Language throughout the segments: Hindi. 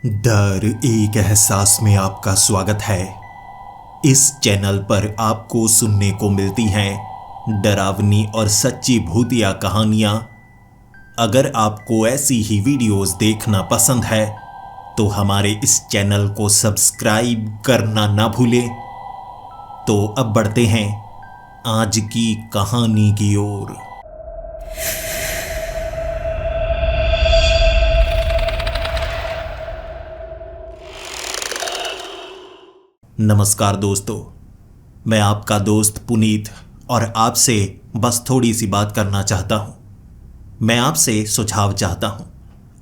डर एक एहसास में आपका स्वागत है। इस चैनल पर आपको सुनने को मिलती हैं डरावनी और सच्ची भूतिया कहानियाँ। अगर आपको ऐसी ही वीडियोस देखना पसंद है तो हमारे इस चैनल को सब्सक्राइब करना ना भूलें। तो अब बढ़ते हैं आज की कहानी की ओर। नमस्कार दोस्तों, मैं आपका दोस्त पुनीत और आपसे बस थोड़ी सी बात करना चाहता हूँ। मैं आपसे सुझाव चाहता हूँ।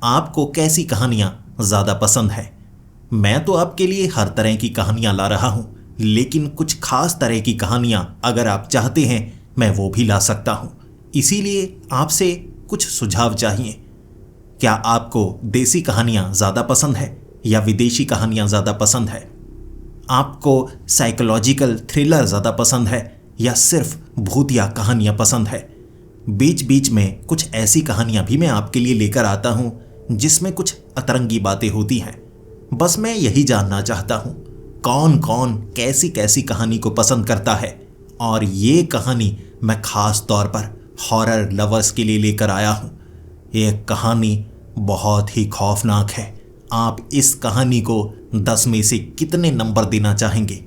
आपको कैसी कहानियाँ ज़्यादा पसंद है? मैं तो आपके लिए हर तरह की कहानियाँ ला रहा हूँ, लेकिन कुछ खास तरह की कहानियाँ अगर आप चाहते हैं मैं वो भी ला सकता हूँ। इसीलिए आपसे कुछ सुझाव चाहिए। क्या आपको देसी कहानियाँ ज़्यादा पसंद है या विदेशी कहानियाँ ज़्यादा पसंद है? आपको साइकोलॉजिकल थ्रिलर ज़्यादा पसंद है या सिर्फ भूतिया कहानियाँ पसंद है? बीच बीच में कुछ ऐसी कहानियाँ भी मैं आपके लिए लेकर आता हूँ जिसमें कुछ अतरंगी बातें होती हैं। बस मैं यही जानना चाहता हूँ कौन कौन कैसी कैसी कहानी को पसंद करता है। और ये कहानी मैं ख़ास तौर पर हॉरर लवर्स के लिए लेकर आया हूँ। ये कहानी बहुत ही खौफनाक है। आप इस कहानी को 10 में से कितने नंबर देना चाहेंगे?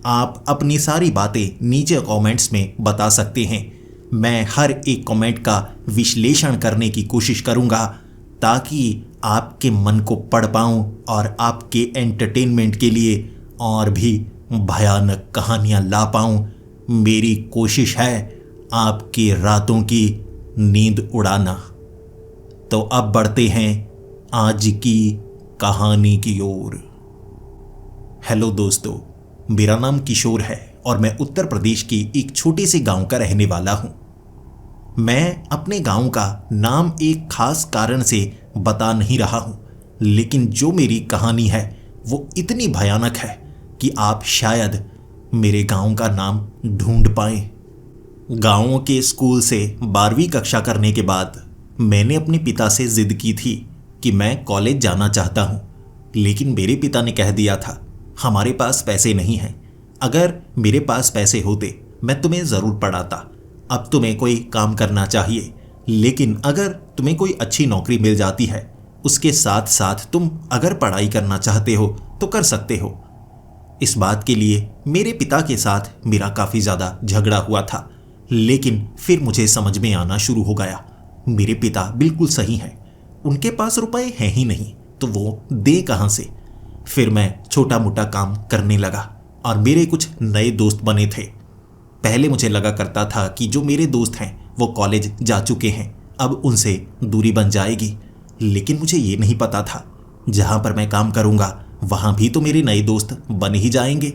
आप अपनी सारी बातें नीचे कमेंट्स में बता सकते हैं। मैं हर एक कमेंट का विश्लेषण करने की कोशिश करूंगा ताकि आपके मन को पढ़ पाऊं और आपके एंटरटेनमेंट के लिए और भी भयानक कहानियां ला पाऊं। मेरी कोशिश है आपकी रातों की नींद उड़ाना। तो अब बढ़ते हैं आज की कहानी की ओर। हेलो दोस्तों, मेरा नाम किशोर है और मैं उत्तर प्रदेश की एक छोटे से गांव का रहने वाला हूं। मैं अपने गांव का नाम एक खास कारण से बता नहीं रहा हूं, लेकिन जो मेरी कहानी है वो इतनी भयानक है कि आप शायद मेरे गांव का नाम ढूंढ पाएं। गांव के स्कूल से 12वीं कक्षा करने के बाद मैंने अपने पिता से जिद की थी कि मैं कॉलेज जाना चाहता हूँ, लेकिन मेरे पिता ने कह दिया था हमारे पास पैसे नहीं हैं। अगर मेरे पास पैसे होते मैं तुम्हें ज़रूर पढ़ाता। अब तुम्हें कोई काम करना चाहिए, लेकिन अगर तुम्हें कोई अच्छी नौकरी मिल जाती है उसके साथ साथ तुम अगर पढ़ाई करना चाहते हो तो कर सकते हो। इस बात के लिए मेरे पिता के साथ मेरा काफ़ी ज़्यादा झगड़ा हुआ था, लेकिन फिर मुझे समझ में आना शुरू हो गया मेरे पिता बिल्कुल सही हैं। उनके पास रुपए हैं ही नहीं तो वो दे कहाँ से? फिर मैं छोटा मोटा काम करने लगा और मेरे कुछ नए दोस्त बने थे। पहले मुझे लगा करता था कि जो मेरे दोस्त हैं वो कॉलेज जा चुके हैं, अब उनसे दूरी बन जाएगी, लेकिन मुझे ये नहीं पता था जहाँ पर मैं काम करूँगा वहाँ भी तो मेरे नए दोस्त बन ही जाएंगे।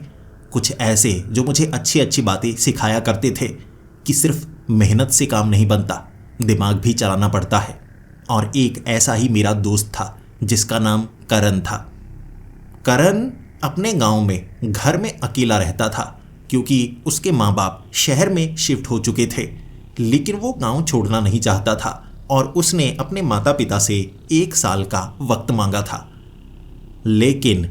कुछ ऐसे जो मुझे अच्छी अच्छी बातें सिखाया करते थे कि सिर्फ मेहनत से काम नहीं बनता, दिमाग भी चलाना पड़ता है। और एक ऐसा ही मेरा दोस्त था जिसका नाम करण था। करण अपने गांव में घर में अकेला रहता था क्योंकि उसके माँ बाप शहर में शिफ्ट हो चुके थे, लेकिन वो गांव छोड़ना नहीं चाहता था और उसने अपने माता पिता से 1 साल का वक्त मांगा था। लेकिन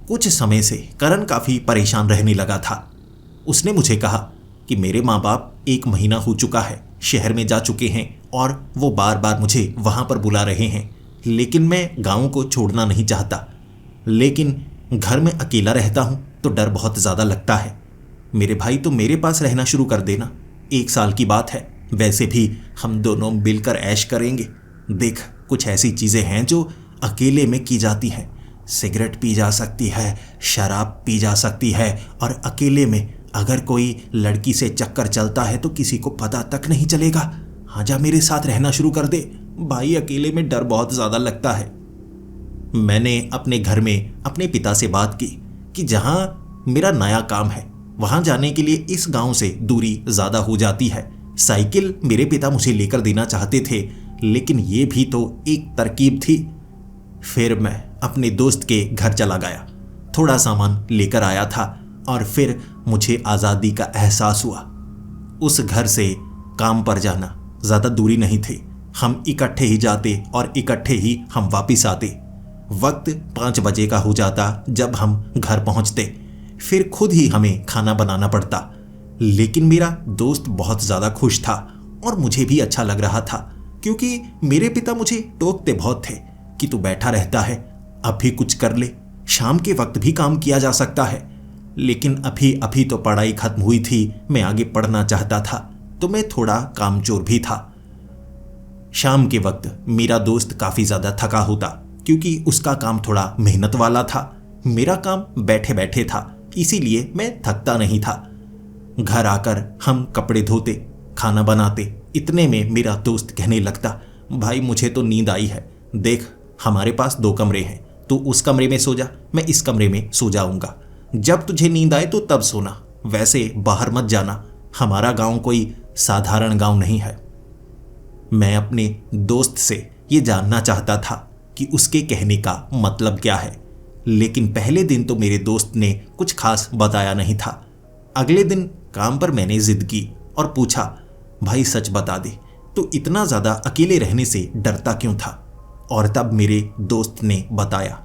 कुछ समय से करण काफ़ी परेशान रहने लगा था। उसने मुझे कहा कि मेरे माँ बाप 1 महीना हो चुका है शहर में जा चुके हैं और वो बार बार मुझे वहाँ पर बुला रहे हैं, लेकिन मैं गाँव को छोड़ना नहीं चाहता। लेकिन घर में अकेला रहता हूँ तो डर बहुत ज़्यादा लगता है। मेरे भाई तो मेरे पास रहना शुरू कर देना, 1 साल की बात है, वैसे भी हम दोनों मिलकर ऐश करेंगे। देख, कुछ ऐसी चीज़ें हैं जो अकेले में की जाती हैं। सिगरेट पी जा सकती है, शराब पी जा सकती है, और अकेले में अगर कोई लड़की से चक्कर चलता है तो किसी को पता तक नहीं चलेगा। आजा मेरे साथ रहना शुरू कर दे भाई, अकेले में डर बहुत ज़्यादा लगता है। मैंने अपने घर में अपने पिता से बात की कि जहाँ मेरा नया काम है वहाँ जाने के लिए इस गांव से दूरी ज़्यादा हो जाती है। साइकिल मेरे पिता मुझे लेकर देना चाहते थे, लेकिन ये भी तो एक तरकीब थी। फिर मैं अपने दोस्त के घर चला गया, थोड़ा सामान लेकर आया था और फिर मुझे आज़ादी का एहसास हुआ। उस घर से काम पर जाना ज़्यादा दूरी नहीं थी, हम इकट्ठे ही जाते और इकट्ठे ही हम वापस आते। वक्त 5 बजे का हो जाता जब हम घर पहुंचते। फिर खुद ही हमें खाना बनाना पड़ता। लेकिन मेरा दोस्त बहुत ज़्यादा खुश था और मुझे भी अच्छा लग रहा था, क्योंकि मेरे पिता मुझे टोकते बहुत थे कि तू बैठा रहता है, अभी कुछ कर ले, शाम के वक्त भी काम किया जा सकता है। लेकिन अभी अभी तो पढ़ाई खत्म हुई थी, मैं आगे पढ़ना चाहता था, तो मैं थोड़ा कामचोर भी था। शाम के वक्त मेरा दोस्त काफ़ी ज़्यादा थका होता, क्योंकि उसका काम थोड़ा मेहनत वाला था। मेरा काम बैठे बैठे था, इसीलिए मैं थकता नहीं था। घर आकर हम कपड़े धोते, खाना बनाते। इतने में मेरा दोस्त कहने लगता, भाई मुझे तो नींद आई है, देख हमारे पास 2 कमरे हैं, तू उस कमरे में सो जा, मैं इस कमरे में सो जाऊंगा। जब तुझे नींद आए तो तब सोना, वैसे बाहर मत जाना, हमारा गांव कोई साधारण गांव नहीं है। मैं अपने दोस्त से ये जानना चाहता था कि उसके कहने का मतलब क्या है, लेकिन पहले दिन तो मेरे दोस्त ने कुछ खास बताया नहीं था। अगले दिन काम पर मैंने जिद की और पूछा, भाई सच बता दे, तो इतना ज़्यादा अकेले रहने से डरता क्यों था? और तब मेरे दोस्त ने बताया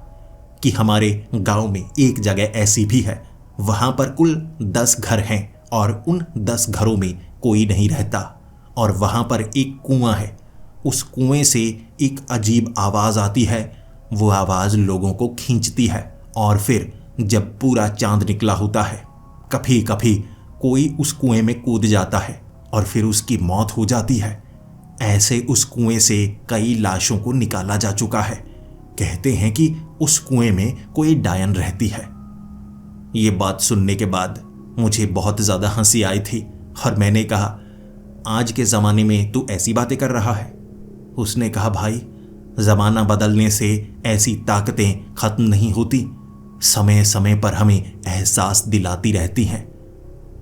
कि हमारे गांव में एक जगह ऐसी भी है, वहाँ पर कुल 10 घर हैं और उन 10 घरों में कोई नहीं रहता, और वहाँ पर एक कुआं है। उस कुएं से एक अजीब आवाज़ आती है, वो आवाज़ लोगों को खींचती है, और फिर जब पूरा चांद निकला होता है, कभी कभी कोई उस कुएं में कूद जाता है और फिर उसकी मौत हो जाती है। ऐसे उस कुएं से कई लाशों को निकाला जा चुका है। कहते हैं कि उस कुएं में कोई डायन रहती है। ये बात सुनने के बाद मुझे बहुत ज़्यादा हंसी आई थी और मैंने कहा, आज के ज़माने में तू ऐसी बातें कर रहा है? उसने कहा, भाई ज़माना बदलने से ऐसी ताकतें ख़त्म नहीं होती, समय समय पर हमें एहसास दिलाती रहती हैं।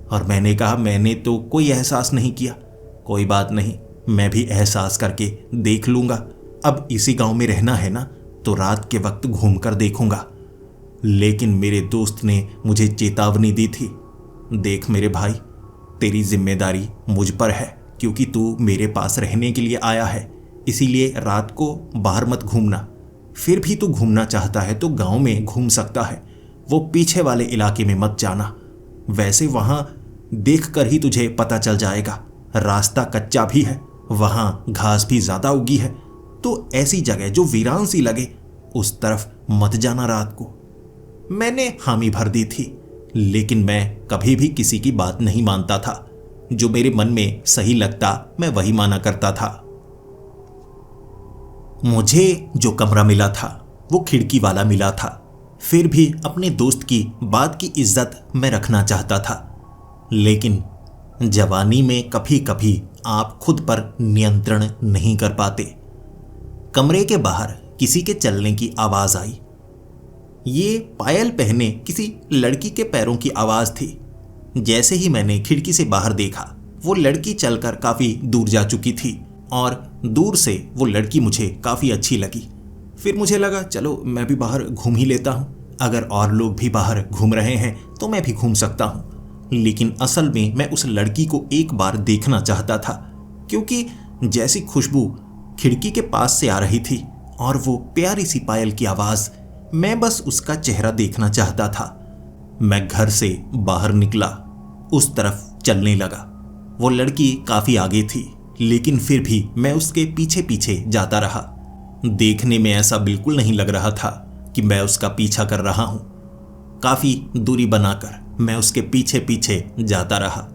और मैंने कहा, मैंने तो कोई एहसास नहीं किया। कोई बात नहीं, मैं भी एहसास करके देख लूँगा। अब इसी गांव में रहना है ना, तो रात के वक्त घूम कर देखूँगा। लेकिन मेरे दोस्त ने मुझे चेतावनी दी थी, देख मेरे भाई, तेरी जिम्मेदारी मुझ पर है, क्योंकि तू मेरे पास रहने के लिए आया है, इसीलिए रात को बाहर मत घूमना। फिर भी तू घूमना चाहता है तो गांव में घूम सकता है, वो पीछे वाले इलाके में मत जाना। वैसे वहाँ देखकर ही तुझे पता चल जाएगा, रास्ता कच्चा भी है, वहाँ घास भी ज़्यादा उगी है, तो ऐसी जगह जो वीरान सी लगे उस तरफ मत जाना रात को। मैंने हामी भर दी थी, लेकिन मैं कभी भी किसी की बात नहीं मानता था। जो मेरे मन में सही लगता मैं वही माना करता था। मुझे जो कमरा मिला था वो खिड़की वाला मिला था। फिर भी अपने दोस्त की बात की इज्जत मैं रखना चाहता था, लेकिन जवानी में कभी कभी आप खुद पर नियंत्रण नहीं कर पाते। कमरे के बाहर किसी के चलने की आवाज़ आई। ये पायल पहने किसी लड़की के पैरों की आवाज़ थी। जैसे ही मैंने खिड़की से बाहर देखा, वो लड़की चलकर काफ़ी दूर जा चुकी थी और दूर से वो लड़की मुझे काफ़ी अच्छी लगी। फिर मुझे लगा चलो मैं भी बाहर घूम ही लेता हूँ, अगर और लोग भी बाहर घूम रहे हैं तो मैं भी घूम सकता हूँ। लेकिन असल में मैं उस लड़की को एक बार देखना चाहता था, क्योंकि जैसी खुशबू खिड़की के पास से आ रही थी और वो प्यारी सी पायल की आवाज़, मैं बस उसका चेहरा देखना चाहता था। मैं घर से बाहर निकला, उस तरफ चलने लगा। वो लड़की काफ़ी आगे थी, लेकिन फिर भी मैं उसके पीछे पीछे जाता रहा। देखने में ऐसा बिल्कुल नहीं लग रहा था कि मैं उसका पीछा कर रहा हूँ। काफ़ी दूरी बनाकर मैं उसके पीछे पीछे जाता रहा।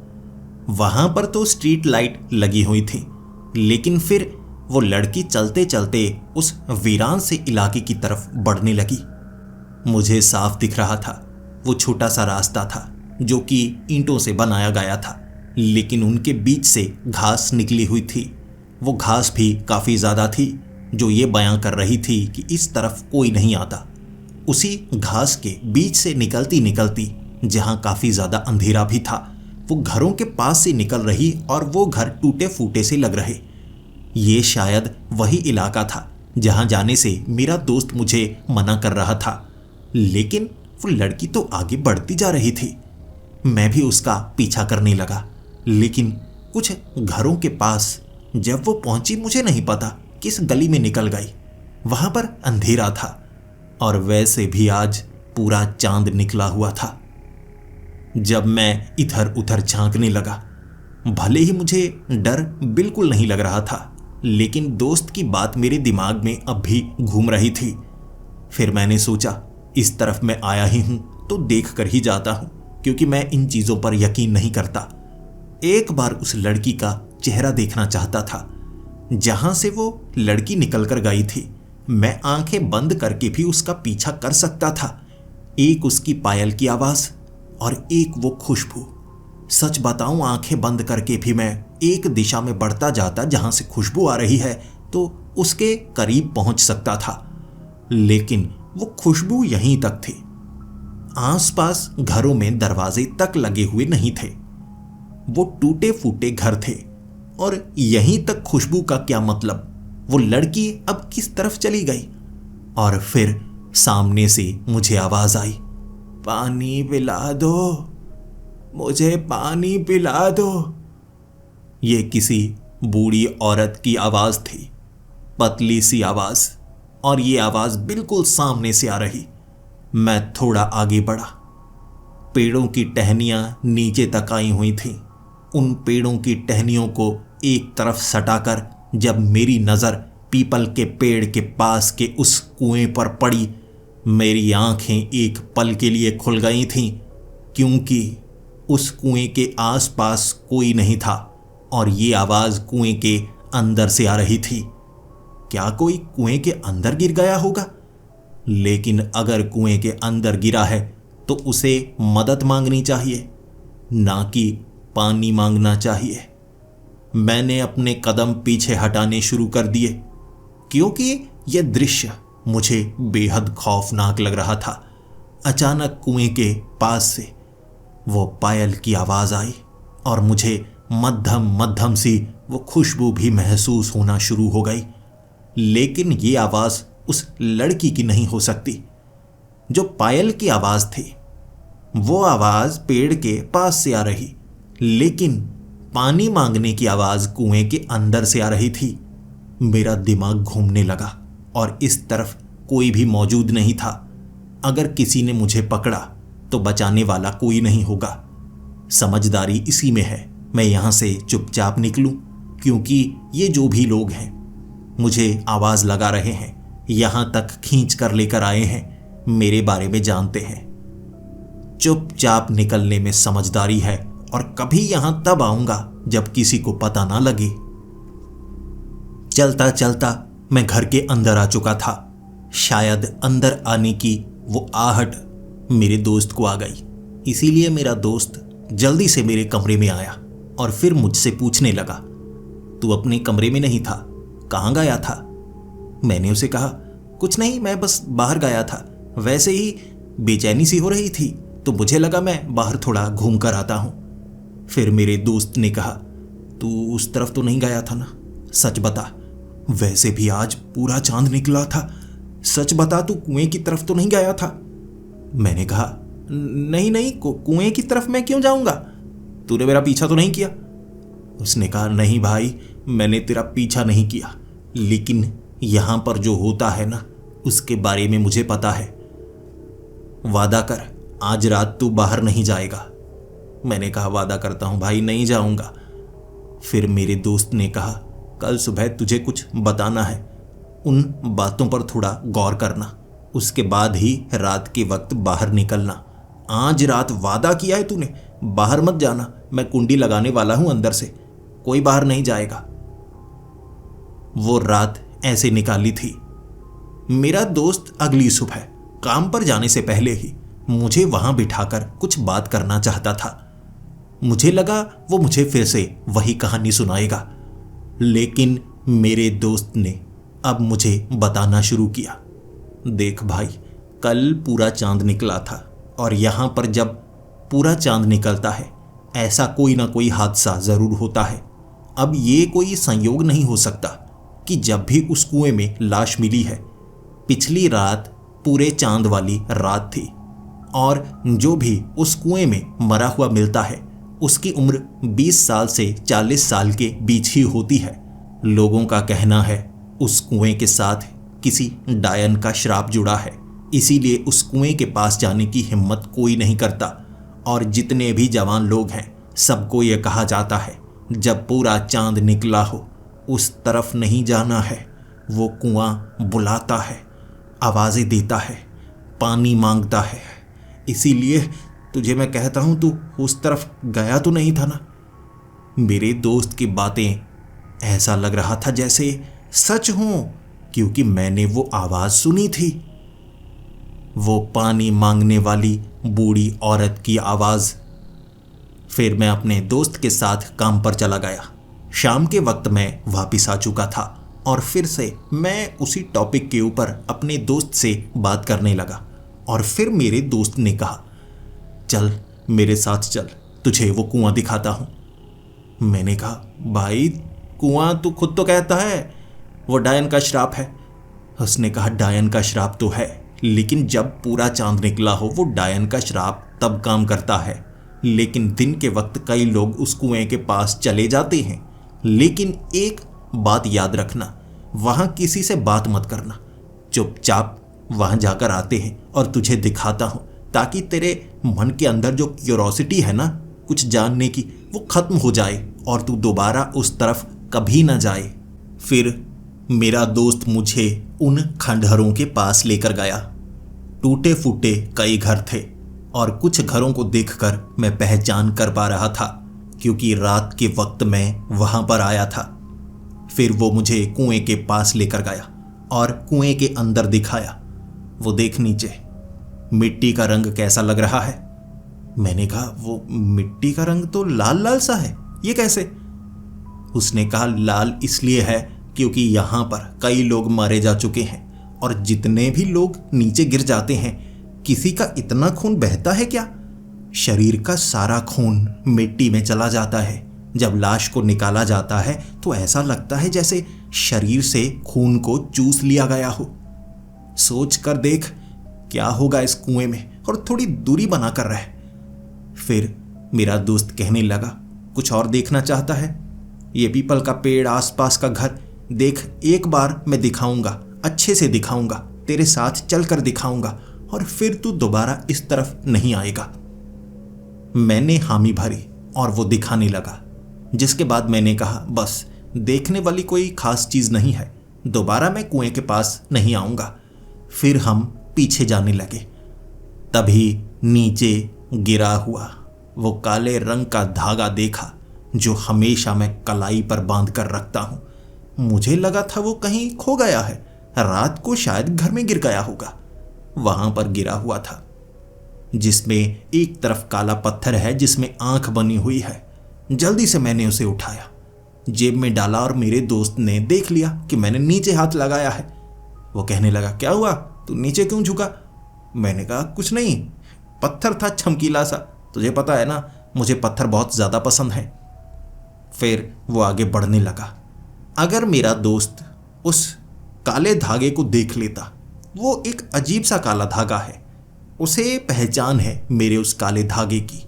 वहाँ पर तो स्ट्रीट लाइट लगी हुई थी, लेकिन फिर वो लड़की चलते चलते उस वीरान से इलाके की तरफ बढ़ने लगी। मुझे साफ दिख रहा था वो छोटा सा रास्ता था जो कि ईंटों से बनाया गया था, लेकिन उनके बीच से घास निकली हुई थी। वो घास भी काफ़ी ज़्यादा थी, जो ये बयां कर रही थी कि इस तरफ कोई नहीं आता। उसी घास के बीच से निकलती निकलती, जहाँ काफ़ी ज़्यादा अंधेरा भी था, वो घरों के पास से निकल रही और वो घर टूटे फूटे से लग रहे। ये शायद वही इलाका था जहाँ जाने से मेरा दोस्त मुझे मना कर रहा था, लेकिन वो लड़की तो आगे बढ़ती जा रही थी। मैं भी उसका पीछा करने लगा, लेकिन कुछ घरों के पास जब वो पहुंची, मुझे नहीं पता किस गली में निकल गई। वहां पर अंधेरा था, और वैसे भी आज पूरा चांद निकला हुआ था। जब मैं इधर उधर झांकने लगा, भले ही मुझे डर बिल्कुल नहीं लग रहा था, लेकिन दोस्त की बात मेरे दिमाग में अब भी घूम रही थी। फिर मैंने सोचा, इस तरफ मैं आया ही हूं तो देख कर ही जाता हूं, क्योंकि मैं इन चीजों पर यकीन नहीं करता। एक बार उस लड़की का चेहरा देखना चाहता था जहां से वो लड़की निकल कर गई थी। मैं आंखें बंद करके भी उसका पीछा कर सकता था। एक उसकी पायल की आवाज और एक वो खुशबू। सच बताऊं, आंखें बंद करके भी मैं एक दिशा में बढ़ता जाता जहां से खुशबू आ रही है तो उसके करीब पहुंच सकता था, लेकिन वो खुशबू यहीं तक थी। आसपास घरों में दरवाजे तक लगे हुए नहीं थे। वो टूटे फूटे घर थे और यहीं तक खुशबू का क्या मतलब? वो लड़की अब किस तरफ चली गई? और फिर सामने से मुझे आवाज आई, पानी पिला दो, मुझे पानी पिला दो। ये किसी बूढ़ी औरत की आवाज थी, पतली सी आवाज, और ये आवाज बिल्कुल सामने से आ रही। मैं थोड़ा आगे बढ़ा। पेड़ों की टहनियां नीचे तक आई हुई थीं। उन पेड़ों की टहनियों को एक तरफ सटाकर जब मेरी नज़र पीपल के पेड़ के पास के उस कुएं पर पड़ी, मेरी आंखें एक पल के लिए खुल गई थीं, क्योंकि उस कुएं के आसपास कोई नहीं था और ये आवाज़ कुएं के अंदर से आ रही थी। क्या कोई कुएं के अंदर गिर गया होगा? लेकिन अगर कुएं के अंदर गिरा है तो उसे मदद मांगनी चाहिए, ना कि पानी मांगना चाहिए। मैंने अपने कदम पीछे हटाने शुरू कर दिए, क्योंकि यह दृश्य मुझे बेहद खौफनाक लग रहा था। अचानक कुएं के पास से वो पायल की आवाज आई और मुझे मध्यम मध्यम सी वो खुशबू भी महसूस होना शुरू हो गई। लेकिन ये आवाज उस लड़की की नहीं हो सकती जो पायल की आवाज थी। वो आवाज पेड़ के पास से आ रही, लेकिन पानी मांगने की आवाज कुएं के अंदर से आ रही थी। मेरा दिमाग घूमने लगा और इस तरफ कोई भी मौजूद नहीं था। अगर किसी ने मुझे पकड़ा तो बचाने वाला कोई नहीं होगा। समझदारी इसी में है, मैं यहां से चुपचाप निकलूं, क्योंकि ये जो भी लोग हैं मुझे आवाज लगा रहे हैं, यहां तक खींच कर लेकर आए हैं, मेरे बारे में जानते हैं। चुपचाप निकलने में समझदारी है और कभी यहां तब आऊंगा जब किसी को पता ना लगे। चलता चलता मैं घर के अंदर आ चुका था। शायद अंदर आने की वो आहट मेरे दोस्त को आ गई, इसीलिए मेरा दोस्त जल्दी से मेरे कमरे में आया और फिर मुझसे पूछने लगा, तू अपने कमरे में नहीं था, कहाँ गया था? मैंने उसे कहा, कुछ नहीं, मैं बस बाहर गया था, वैसे ही बेचैनी सी हो रही थी तो मुझे लगा मैं बाहर थोड़ा घूम कर आता हूं। फिर मेरे दोस्त ने कहा, तू उस तरफ तो नहीं गया था ना, सच बता, वैसे भी आज पूरा चांद निकला था, सच बता, तू कुएं की तरफ तो नहीं गया था? मैंने कहा, नहीं नहीं, कुएं की तरफ मैं क्यों जाऊंगा, तूने मेरा पीछा तो नहीं किया? उसने कहा, नहीं भाई, मैंने तेरा पीछा नहीं किया, लेकिन यहां पर जो होता है ना उसके बारे में मुझे पता है। वादा कर, आज रात तू बाहर नहीं जाएगा। मैंने कहा, वादा करता हूं भाई, नहीं जाऊंगा। फिर मेरे दोस्त ने कहा, कल सुबह तुझे कुछ बताना है, उन बातों पर थोड़ा गौर करना, उसके बाद ही रात के वक्त बाहर निकलना। आज रात वादा किया है तूने, बाहर मत जाना, मैं कुंडी लगाने वाला हूं अंदर से, कोई बाहर नहीं जाएगा। वो रात ऐसे निकाली थी। मेरा दोस्त अगली सुबह काम पर जाने से पहले ही मुझे वहां बिठाकर कुछ बात करना चाहता था। मुझे लगा वो मुझे फिर से वही कहानी सुनाएगा, लेकिन मेरे दोस्त ने अब मुझे बताना शुरू किया। देख भाई, कल पूरा चांद निकला था और यहां पर जब पूरा चांद निकलता है ऐसा कोई ना कोई हादसा जरूर होता है। अब ये कोई संयोग नहीं हो सकता कि जब भी उस कुएं में लाश मिली है, पिछली रात पूरे चांद वाली रात थी, और जो भी उस कुएं में मरा हुआ मिलता है उसकी उम्र 20 साल से 40 साल के बीच ही होती है। लोगों का कहना है उस कुएं के साथ किसी डायन का श्राप जुड़ा है, इसीलिए उस कुएं के पास जाने की हिम्मत कोई नहीं करता। और जितने भी जवान लोग हैं सबको ये कहा जाता है जब पूरा चांद निकला हो उस तरफ नहीं जाना है। वो कुआं बुलाता है, आवाज़ें देता है, पानी मांगता है। इसीलिए तुझे मैं कहता हूं तू उस तरफ गया तो नहीं था ना। मेरे दोस्त की बातें ऐसा लग रहा था जैसे सच हों, क्योंकि मैंने वो आवाज़ सुनी थी। वो पानी मांगने वाली बूढ़ी औरत की आवाज़। फिर मैं अपने दोस्त के साथ काम पर चला गया। शाम के वक्त मैं वापस आ चुका था और फिर से मैं उसी टॉपिक के ऊपर अपने दोस्त से बात करने लगा। और फिर मेरे दोस्त ने कहा, चल मेरे साथ चल, तुझे वो कुआं दिखाता हूं। मैंने कहा, भाई कुआं तू खुद तो कहता है वो डायन का श्राप है। उसने कहा, डायन का श्राप तो है, लेकिन जब पूरा चांद निकला हो वो डायन का श्राप तब काम करता है। लेकिन दिन के वक्त कई लोग उस कुएं के पास चले जाते हैं। लेकिन एक बात याद रखना, वहां किसी से बात मत करना, चुपचाप वहां जाकर आते हैं और तुझे दिखाता हूं, ताकि तेरे मन के अंदर जो क्यूरोसिटी है ना कुछ जानने की, वो खत्म हो जाए और तू दोबारा उस तरफ कभी ना जाए। फिर मेरा दोस्त मुझे उन खंडहरों के पास लेकर गया। टूटे फूटे कई घर थे और कुछ घरों को देखकर मैं पहचान कर पा रहा था, क्योंकि रात के वक्त मैं वहां पर आया था। फिर वो मुझे कुएं के पास लेकर गया और कुएं के अंदर दिखाया। वो देख नीचे, मिट्टी का रंग कैसा लग रहा है। मैंने कहा, वो मिट्टी का रंग तो लाल लाल सा है, ये कैसे? उसने कहा, लाल इसलिए है क्योंकि यहां पर कई लोग मारे जा चुके हैं और जितने भी लोग नीचे गिर जाते हैं, किसी का इतना खून बहता है क्या? शरीर का सारा खून मिट्टी में चला जाता है। जब लाश को निकाला जाता है तो ऐसा लगता है जैसे शरीर से खून को चूस लिया गया हो। सोच कर देख क्या होगा इस कुएं में, और थोड़ी दूरी बना कर रहे। फिर मेरा दोस्त कहने लगा, कुछ और देखना चाहता है? ये पीपल का पेड़, आसपास का घर देख, एक बार मैं दिखाऊंगा, अच्छे से दिखाऊंगा, तेरे साथ चलकर दिखाऊंगा और फिर तू दोबारा इस तरफ नहीं आएगा। मैंने हामी भरी और वो दिखाने लगा, जिसके बाद मैंने कहा, बस देखने वाली कोई खास चीज नहीं है, दोबारा मैं कुएं के पास नहीं आऊंगा। फिर हम पीछे जाने लगे। तभी नीचे गिरा हुआ वो काले रंग का धागा देखा, जो हमेशा मैं कलाई पर बांध कर रखता हूं। मुझे लगा था वो कहीं खो गया है, रात को शायद घर में गिर गया होगा। वहां पर गिरा हुआ था, जिसमें एक तरफ काला पत्थर है जिसमें आंख बनी हुई है। जल्दी से मैंने उसे उठाया, जेब में डाला और मेरे दोस्त ने देख लिया कि मैंने नीचे हाथ लगाया है। वो कहने लगा, क्या हुआ, तू नीचे क्यों झुका? मैंने कहा, कुछ नहीं, पत्थर था चमकीला सा, तुझे पता है ना मुझे पत्थर बहुत ज़्यादा पसंद है। फिर वो आगे बढ़ने लगा। अगर मेरा दोस्त उस काले धागे को देख लेता, वो एक अजीब सा काला धागा है, उसे पहचान है मेरे उस काले धागे की।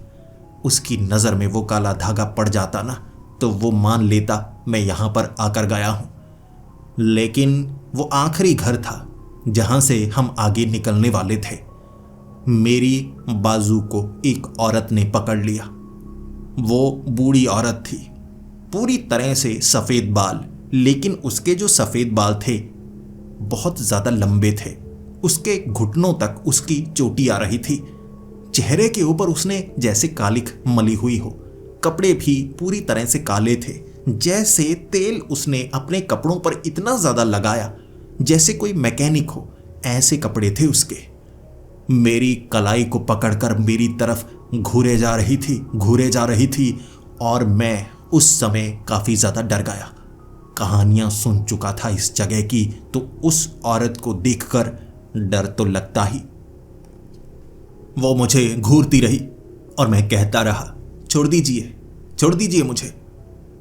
उसकी नज़र में वो काला धागा पड़ जाता ना, तो वो मान लेता मैं यहाँ पर आकर गया हूँ। लेकिन वो आखिरी घर था जहाँ से हम आगे निकलने वाले थे। मेरी बाजू को एक औरत ने पकड़ लिया। वो बूढ़ी औरत थी, पूरी तरह से सफ़ेद बाल, लेकिन उसके जो सफ़ेद बाल थे बहुत ज़्यादा लंबे थे। उसके घुटनों तक उसकी चोटी आ रही थी। चेहरे के ऊपर उसने जैसे कालिख मली हुई हो। कपड़े भी पूरी तरह से काले थे, जैसे तेल उसने अपने कपड़ों पर इतना ज़्यादा लगाया जैसे कोई मैकेनिक हो, ऐसे कपड़े थे उसके। मेरी कलाई को पकड़कर मेरी तरफ घूरे जा रही थी और मैं उस समय काफ़ी ज़्यादा डर गया। कहानियाँ सुन चुका था इस जगह की, तो उस औरत को देखकर डर तो लगता ही। वो मुझे घूरती रही और मैं कहता रहा, छोड़ दीजिए मुझे,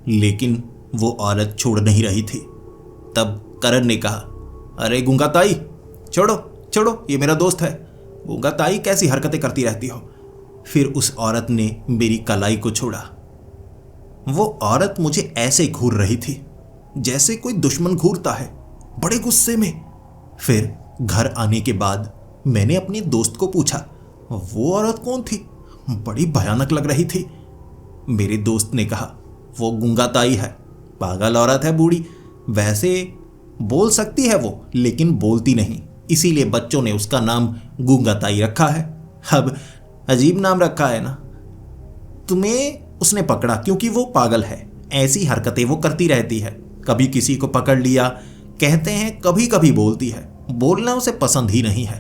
लेकिन वो औरत छोड़ नहीं रही थी। तब करण ने कहा, अरे गूंगा ताई, छोड़ो, ये मेरा दोस्त है। गूंगा ताई कैसी हरकतें करती रहती हो। फिर उस औरत ने मेरी कलाई को छोड़ा। वो औरत मुझे ऐसे घूर रही थी जैसे कोई दुश्मन घूरता है, बड़े गुस्से में। फिर घर आने के बाद मैंने अपने दोस्त को पूछा, वो औरत कौन थी? बड़ी भयानक लग रही थी। मेरे दोस्त ने कहा, वो गूंगा ताई है, पागल औरत है बूढ़ी। वैसे बोल सकती है वो, लेकिन बोलती नहीं, इसीलिए बच्चों ने उसका नाम गूंगा ताई रखा है। अब अजीब नाम रखा है ना। तुम्हें उसने पकड़ा क्योंकि वो पागल है, ऐसी हरकतें वो करती रहती है। कभी किसी को पकड़ लिया, कहते हैं कभी कभी बोलती है, बोलना उसे पसंद ही नहीं है,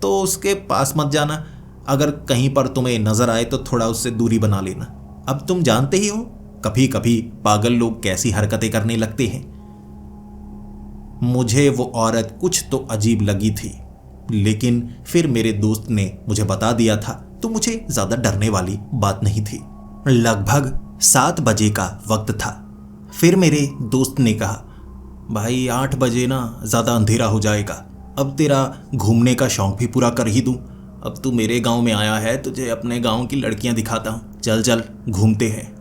तो उसके पास मत जाना। अगर कहीं पर तुम्हें नजर आए तो थोड़ा उससे दूरी बना लेना। अब तुम जानते ही हो कभी कभी पागल लोग कैसी हरकतें करने लगते हैं। मुझे वो औरत कुछ तो अजीब लगी थी, लेकिन फिर मेरे दोस्त ने मुझे बता दिया था, तो मुझे ज्यादा डरने वाली बात नहीं थी। लगभग 7 बजे का वक्त था। फिर मेरे दोस्त ने कहा, भाई 8 बजे ना ज्यादा अंधेरा हो जाएगा, अब तेरा घूमने का शौक भी पूरा कर ही दूं। अब तू मेरे गांव में आया है, तुझे अपने गांव की लड़कियां दिखाता हूं, चल चल घूमते हैं।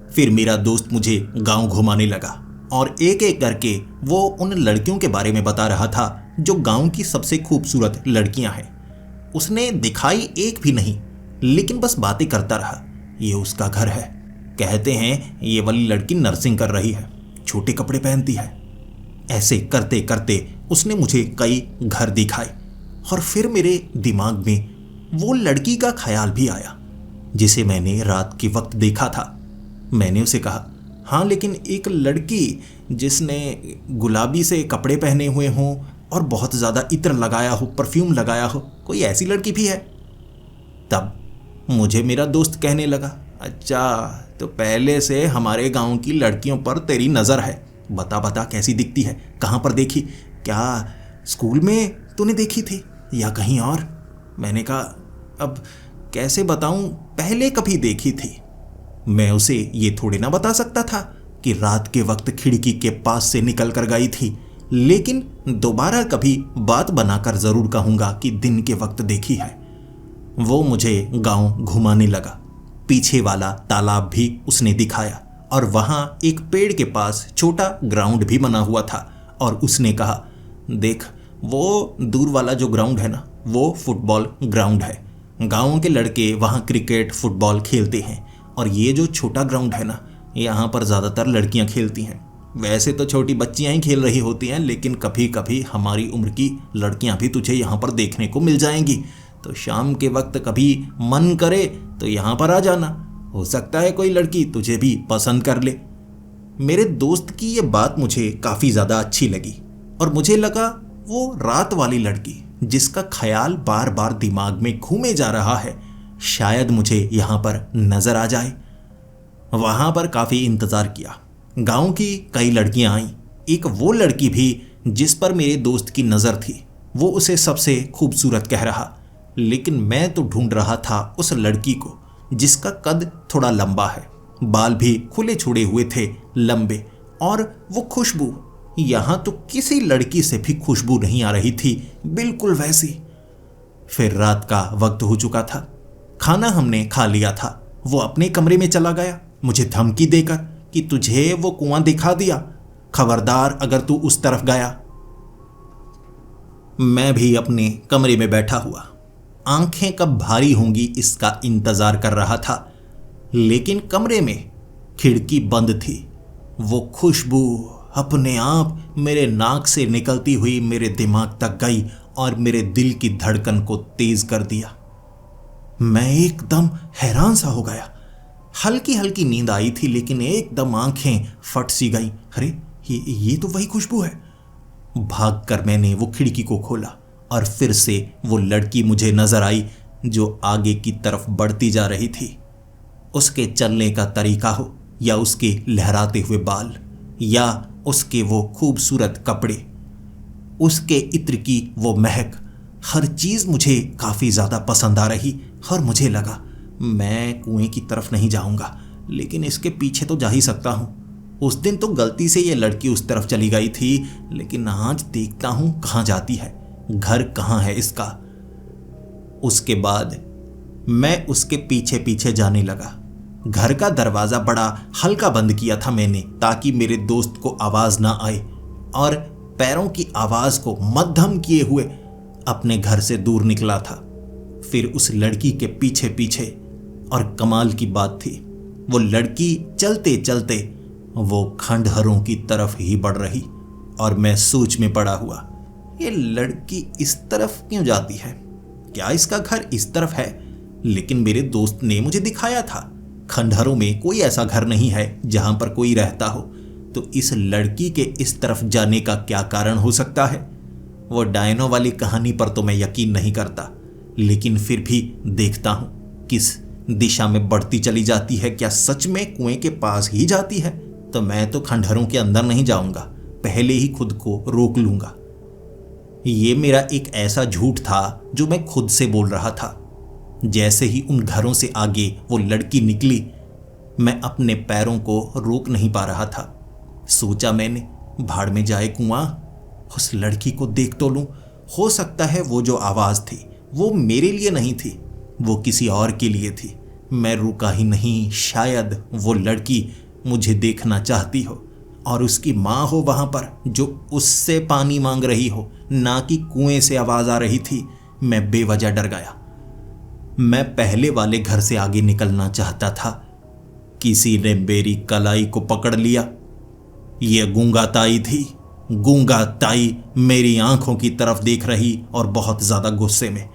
फिर मेरा दोस्त मुझे गांव घुमाने लगा और एक एक करके वो उन लड़कियों के बारे में बता रहा था जो गांव की सबसे खूबसूरत लड़कियां हैं। उसने दिखाई एक भी नहीं, लेकिन बस बातें करता रहा। ये उसका घर है, कहते हैं ये वाली लड़की नर्सिंग कर रही है, छोटे कपड़े पहनती है। ऐसे करते करते उसने मुझे कई घर दिखाए और फिर मेरे दिमाग में वो लड़की का ख्याल भी आया जिसे मैंने रात के वक्त देखा था। मैंने उसे कहा, हाँ लेकिन एक लड़की जिसने गुलाबी से कपड़े पहने हुए हों और बहुत ज़्यादा इत्र लगाया हो, परफ्यूम लगाया हो, कोई ऐसी लड़की भी है? तब मुझे मेरा दोस्त कहने लगा, अच्छा तो पहले से हमारे गांव की लड़कियों पर तेरी नज़र है, बता बता कैसी दिखती है, कहाँ पर देखी, क्या स्कूल में तूने देखी थी या कहीं और? मैंने कहा, अब कैसे बताऊं, पहले कभी देखी थी। मैं उसे ये थोड़ी ना बता सकता था कि रात के वक्त खिड़की के पास से निकल कर गई थी, लेकिन दोबारा कभी बात बनाकर जरूर कहूंगा कि दिन के वक्त देखी है। वो मुझे गांव घुमाने लगा। पीछे वाला तालाब भी उसने दिखाया और वहां एक पेड़ के पास छोटा ग्राउंड भी बना हुआ था और उसने कहा, देख वो दूर वाला जो ग्राउंड है ना, वो फुटबॉल ग्राउंड है। गाँव के लड़के वहाँ क्रिकेट फुटबॉल खेलते हैं और ये जो छोटा ग्राउंड है ना, यहाँ पर ज़्यादातर लड़कियाँ खेलती हैं। वैसे तो छोटी बच्चियाँ ही खेल रही होती हैं, लेकिन कभी कभी हमारी उम्र की लड़कियाँ भी तुझे यहाँ पर देखने को मिल जाएंगी। तो शाम के वक्त कभी मन करे तो यहाँ पर आ जाना, हो सकता है कोई लड़की तुझे भी पसंद कर ले। मेरे दोस्त की ये बात मुझे काफ़ी ज़्यादा अच्छी लगी और मुझे लगा वो रात वाली लड़की जिसका ख्याल बार बार दिमाग में घूमे जा रहा है, शायद मुझे यहाँ पर नजर आ जाए। वहाँ पर काफ़ी इंतज़ार किया। गांव की कई लड़कियाँ आईं। एक वो लड़की भी जिस पर मेरे दोस्त की नज़र थी, वो उसे सबसे खूबसूरत कह रहा, लेकिन मैं तो ढूंढ रहा था उस लड़की को जिसका कद थोड़ा लंबा है, बाल भी खुले छोड़े हुए थे लंबे, और वो खुशबू, यहाँ तो किसी लड़की से भी खुशबू नहीं आ रही थी, बिल्कुल वैसी। फिर रात का वक्त हो चुका था, खाना हमने खा लिया था। वो अपने कमरे में चला गया मुझे धमकी देकर कि तुझे वो कुआं दिखा दिया, खबरदार अगर तू उस तरफ गया। मैं भी अपने कमरे में बैठा हुआ, आंखें कब भारी होंगी इसका इंतजार कर रहा था, लेकिन कमरे में खिड़की बंद थी। वो खुशबू अपने आप मेरे नाक से निकलती हुई मेरे दिमाग तक गई और मेरे दिल की धड़कन को तेज कर दिया। मैं एकदम हैरान सा हो गया। हल्की हल्की नींद आई थी, लेकिन एकदम आंखें फट सी गई। अरे ये तो वही खुशबू है। भागकर मैंने वो खिड़की को खोला और फिर से वो लड़की मुझे नजर आई जो आगे की तरफ बढ़ती जा रही थी। उसके चलने का तरीका हो या उसके लहराते हुए बाल या उसके वो खूबसूरत कपड़े, उसके इत्र की वो महक, हर चीज़ मुझे काफ़ी ज़्यादा पसंद आ रही और मुझे लगा मैं कुएं की तरफ नहीं जाऊंगा, लेकिन इसके पीछे तो जा ही सकता हूँ। उस दिन तो गलती से ये लड़की उस तरफ चली गई थी, लेकिन आज देखता हूँ कहाँ जाती है, घर कहाँ है इसका। उसके बाद मैं उसके पीछे पीछे जाने लगा। घर का दरवाज़ा बड़ा हल्का बंद किया था मैंने, ताकि मेरे दोस्त को आवाज़ ना आए, और पैरों की आवाज़ को मध्यम किए हुए अपने घर से दूर निकला था। फिर उस लड़की के पीछे पीछे, और कमाल की बात थी, वो लड़की चलते चलते वो खंडहरों की तरफ ही बढ़ रही। और मैं सोच में पड़ा हुआ, ये लड़की इस तरफ क्यों जाती है? क्या इसका घर इस तरफ है? लेकिन मेरे दोस्त ने मुझे दिखाया था खंडहरों में कोई ऐसा घर नहीं है जहां पर कोई रहता हो। तो इस लड़की के इस तरफ जाने का क्या कारण हो सकता है? वो डायनो वाली कहानी पर तो मैं यकीन नहीं करता, लेकिन फिर भी देखता हूं किस दिशा में बढ़ती चली जाती है। क्या सच में कुएं के पास ही जाती है? तो मैं तो खंडहरों के अंदर नहीं जाऊंगा, पहले ही खुद को रोक लूंगा। ये मेरा एक ऐसा झूठ था जो मैं खुद से बोल रहा था। जैसे ही उन घरों से आगे वो लड़की निकली, मैं अपने पैरों को रोक नहीं पा रहा था। सोचा मैंने, भाड़ में जाए कुआं, उस लड़की को देख तो लूं। हो सकता है वो जो आवाज़ थी वो मेरे लिए नहीं थी, वो किसी और के लिए थी। मैं रुका ही नहीं। शायद वो लड़की मुझे देखना चाहती हो और उसकी माँ हो वहाँ पर जो उससे पानी मांग रही हो, ना कि कुएं से आवाज़ आ रही थी। मैं बेवजह डर गया। मैं पहले वाले घर से आगे निकलना चाहता था, किसी ने मेरी कलाई को पकड़ लिया। ये गूंगा ताई थी। गूंगा ताई मेरी आंखों की तरफ देख रही और बहुत ज्यादा गुस्से में।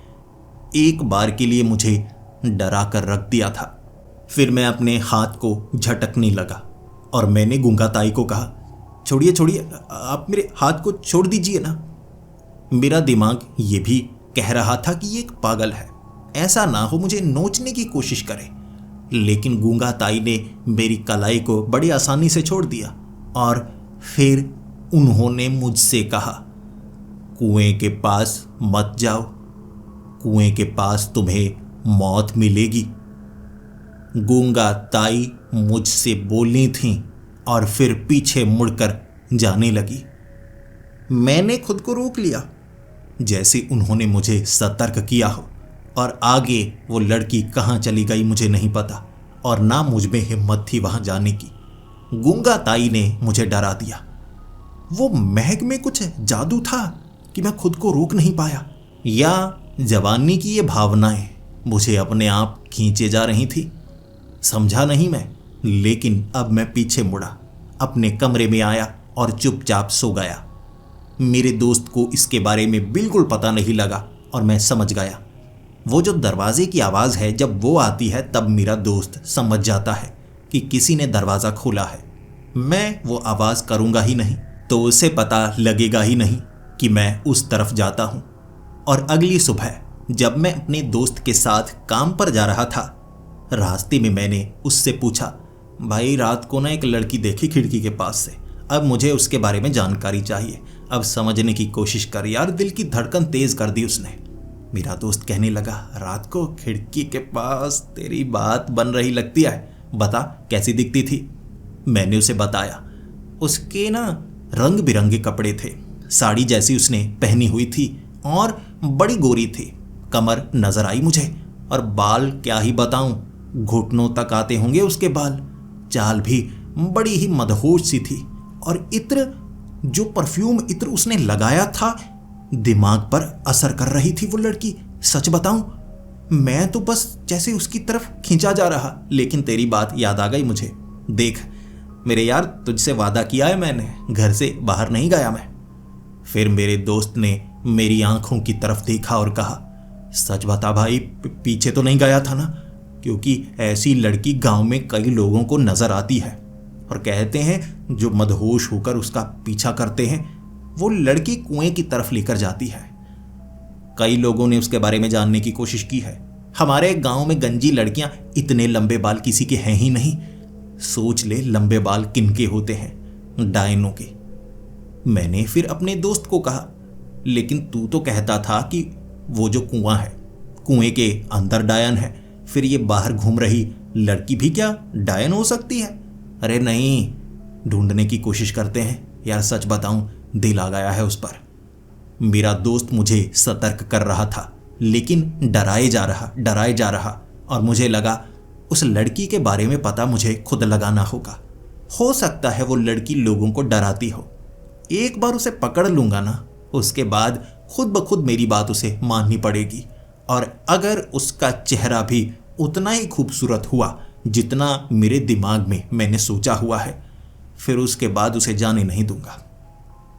एक बार के लिए मुझे डरा कर रख दिया था। फिर मैं अपने हाथ को झटकने लगा और मैंने गूंगा ताई को कहा, छोड़िए छोड़िए, आप मेरे हाथ को छोड़ दीजिए ना। मेरा दिमाग ये भी कह रहा था कि ये एक पागल है, ऐसा ना हो मुझे नोचने की कोशिश करे। लेकिन गूंगा ताई ने मेरी कलाई को बड़ी आसानी से छोड़ दिया और फिर उन्होंने मुझसे कहा, कुएं के पास मत जाओ, कुएं के पास तुम्हें मौत मिलेगी। गूंगा ताई मुझसे बोलनी थी और फिर पीछे मुड़कर जाने लगी। मैंने खुद को रोक लिया, जैसे उन्होंने मुझे सतर्क किया हो। और आगे वो लड़की कहाँ चली गई मुझे नहीं पता, और ना मुझ में हिम्मत थी वहां जाने की। गूंगा ताई ने मुझे डरा दिया। वो महक में कुछ जादू था कि मैं खुद को रोक नहीं पाया, या जवानी की ये भावनाएं मुझे अपने आप खींचे जा रही थी, समझा नहीं मैं। लेकिन अब मैं पीछे मुड़ा, अपने कमरे में आया और चुपचाप सो गया। मेरे दोस्त को इसके बारे में बिल्कुल पता नहीं लगा और मैं समझ गया। वो जो दरवाजे की आवाज़ है, जब वो आती है तब मेरा दोस्त समझ जाता है कि किसी ने दरवाज़ा खोला है। मैं वो आवाज़ करूँगा ही नहीं तो उसे पता लगेगा ही नहीं कि मैं उस तरफ जाता हूँ। और अगली सुबह जब मैं अपने दोस्त के साथ काम पर जा रहा था, रास्ते में मैंने उससे पूछा, भाई रात को ना एक लड़की देखी खिड़की के पास से, अब मुझे उसके बारे में जानकारी चाहिए, अब समझने की कोशिश कर यार। दिल की धड़कन तेज कर दी उसने। मेरा दोस्त कहने लगा, रात को खिड़की के पास तेरी बात बन रही लगती है, बता कैसी दिखती थी। मैंने उसे बताया। उसके ना रंग बिरंगे कपड़े थे, साड़ी जैसी उसने पहनी हुई थी और बड़ी गोरी थी। कमर नजर आई मुझे, और बाल क्या ही बताऊं, घुटनों तक आते होंगे उसके बाल। चाल भी बड़ी ही मदहोश सी थी, और इत्र, जो परफ्यूम इत्र उसने लगाया था, दिमाग पर असर कर रही थी वो लड़की। सच बताऊं, मैं तो बस जैसे उसकी तरफ खींचा जा रहा। लेकिन तेरी बात याद आ गई मुझे। देख मेरे यार, तुझसे वादा किया है मैंने, घर से बाहर नहीं गया मैं। फिर मेरे दोस्त ने मेरी आंखों की तरफ देखा और कहा, सच बता भाई, पीछे तो नहीं गया था ना? क्योंकि ऐसी लड़की गांव में कई लोगों को नजर आती है, और कहते हैं जो मदहोश होकर उसका पीछा करते हैं वो लड़की कुएं की तरफ लेकर जाती है। कई लोगों ने उसके बारे में जानने की कोशिश की है। हमारे गांव में गंजी लड़कियां, इतने लंबे बाल किसी के हैं ही नहीं। सोच ले लंबे बाल किनके होते हैं, डायनों के। मैंने फिर अपने दोस्त को कहा, लेकिन तू तो कहता था कि वो जो कुआं है, कुएं के अंदर डायन है, फिर ये बाहर घूम रही लड़की भी क्या डायन हो सकती है? अरे नहीं, ढूंढने की कोशिश करते हैं यार। सच बताऊं, दिल आ गया है उस पर। मेरा दोस्त मुझे सतर्क कर रहा था, लेकिन डराए जा रहा, और मुझे लगा उस लड़की के बारे में पता मुझे खुद लगाना होगा। हो सकता है वो लड़की लोगों को डराती हो। एक बार उसे पकड़ लूंगा ना, उसके बाद खुद ब खुद मेरी बात उसे माननी पड़ेगी। और अगर उसका चेहरा भी उतना ही खूबसूरत हुआ जितना मेरे दिमाग में मैंने सोचा हुआ है, फिर उसके बाद उसे जाने नहीं दूंगा।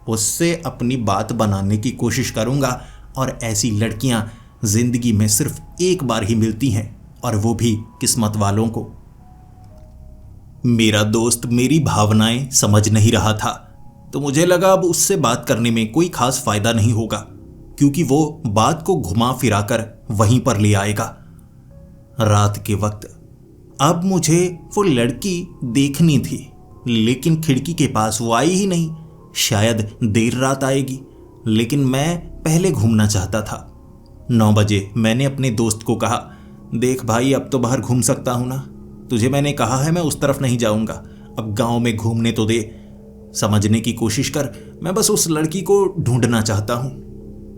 उससे अपनी बात बनाने की कोशिश करूंगा। और ऐसी लड़कियां जिंदगी में सिर्फ एक बार ही मिलती हैं, और वो भी किस्मत वालों को। मेरा दोस्त मेरी भावनाएं समझ नहीं रहा था, तो मुझे लगा अब उससे बात करने में कोई खास फायदा नहीं होगा, क्योंकि वो बात को घुमा फिरा कर वहीं पर ले आएगा। रात के वक्त अब मुझे वो लड़की देखनी थी, लेकिन खिड़की के पास वो आई ही नहीं। शायद देर रात आएगी, लेकिन मैं पहले घूमना चाहता था। 9 बजे मैंने अपने दोस्त को कहा, देख भाई, अब तो बाहर घूम सकता हूं ना? तुझे मैंने कहा है मैं उस तरफ नहीं जाऊंगा, अब गांव में घूमने तो दे। समझने की कोशिश कर, मैं बस उस लड़की को ढूंढना चाहता हूं।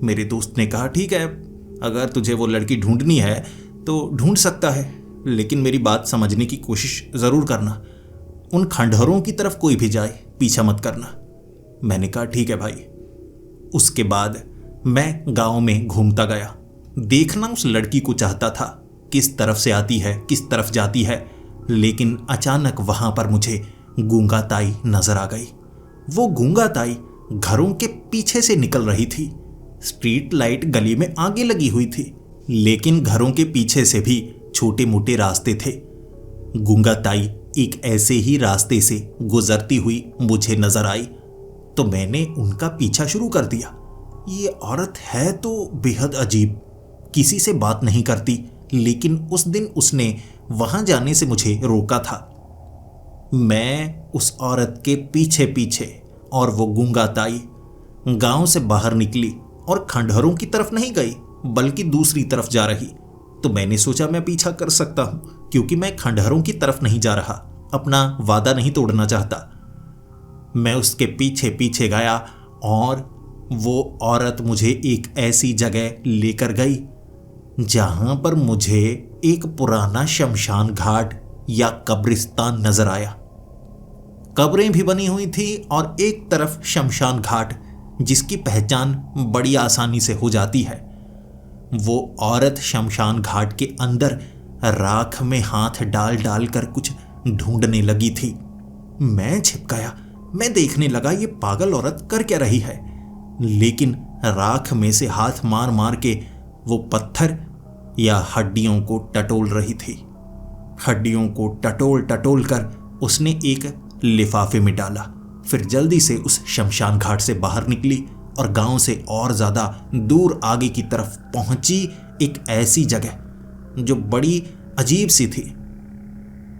मेरे दोस्त ने कहा, ठीक है, अगर तुझे वो लड़की ढूंढनी है तो ढूंढ सकता है, लेकिन मेरी बात समझने की कोशिश जरूर करना। उन खंडहरों की तरफ कोई भी जाए, पीछा मत करना। मैंने कहा, ठीक है भाई। उसके बाद मैं गांव में घूमता गया। देखना उस लड़की को चाहता था, किस तरफ से आती है, किस तरफ जाती है। लेकिन अचानक वहां पर मुझे गूंगा ताई नजर आ गई। वो गूंगा ताई घरों के पीछे से निकल रही थी। स्ट्रीट लाइट गली में आगे लगी हुई थी, लेकिन घरों के पीछे से भी छोटे मोटे रास्ते थे। गूंगा ताई एक ऐसे ही रास्ते से गुजरती हुई मुझे नजर आई, तो मैंने उनका पीछा शुरू कर दिया। ये औरत है तो बेहद अजीब, किसी से बात नहीं करती, लेकिन उस दिन उसने वहां जाने से मुझे रोका था। मैं उस औरत के पीछे पीछे, और वो गूंगा ताई गांव से बाहर निकली और खंडहरों की तरफ नहीं गई, बल्कि दूसरी तरफ जा रही। तो मैंने सोचा मैं पीछा कर सकता हूं, क्योंकि मैं खंडहरों की तरफ नहीं जा रहा, अपना वादा नहीं तोड़ना चाहता। मैं उसके पीछे पीछे गया और वो औरत मुझे एक ऐसी जगह लेकर गई जहां पर मुझे एक पुराना शमशान घाट या कब्रिस्तान नजर आया। कब्रें भी बनी हुई थी और एक तरफ शमशान घाट, जिसकी पहचान बड़ी आसानी से हो जाती है। वो औरत शमशान घाट के अंदर राख में हाथ डाल डाल कर कुछ ढूंढने लगी थी। मैं छिप गया। मैं देखने लगा ये पागल औरत कर क्या रही है, लेकिन राख में से हाथ मार मार के वो पत्थर या हड्डियों को टटोल रही थी। हड्डियों को टटोल टटोल कर उसने एक लिफाफे में डाला। फिर जल्दी से उस शमशान घाट से बाहर निकली और गांव से और ज्यादा दूर आगे की तरफ पहुंची, एक ऐसी जगह जो बड़ी अजीब सी थी।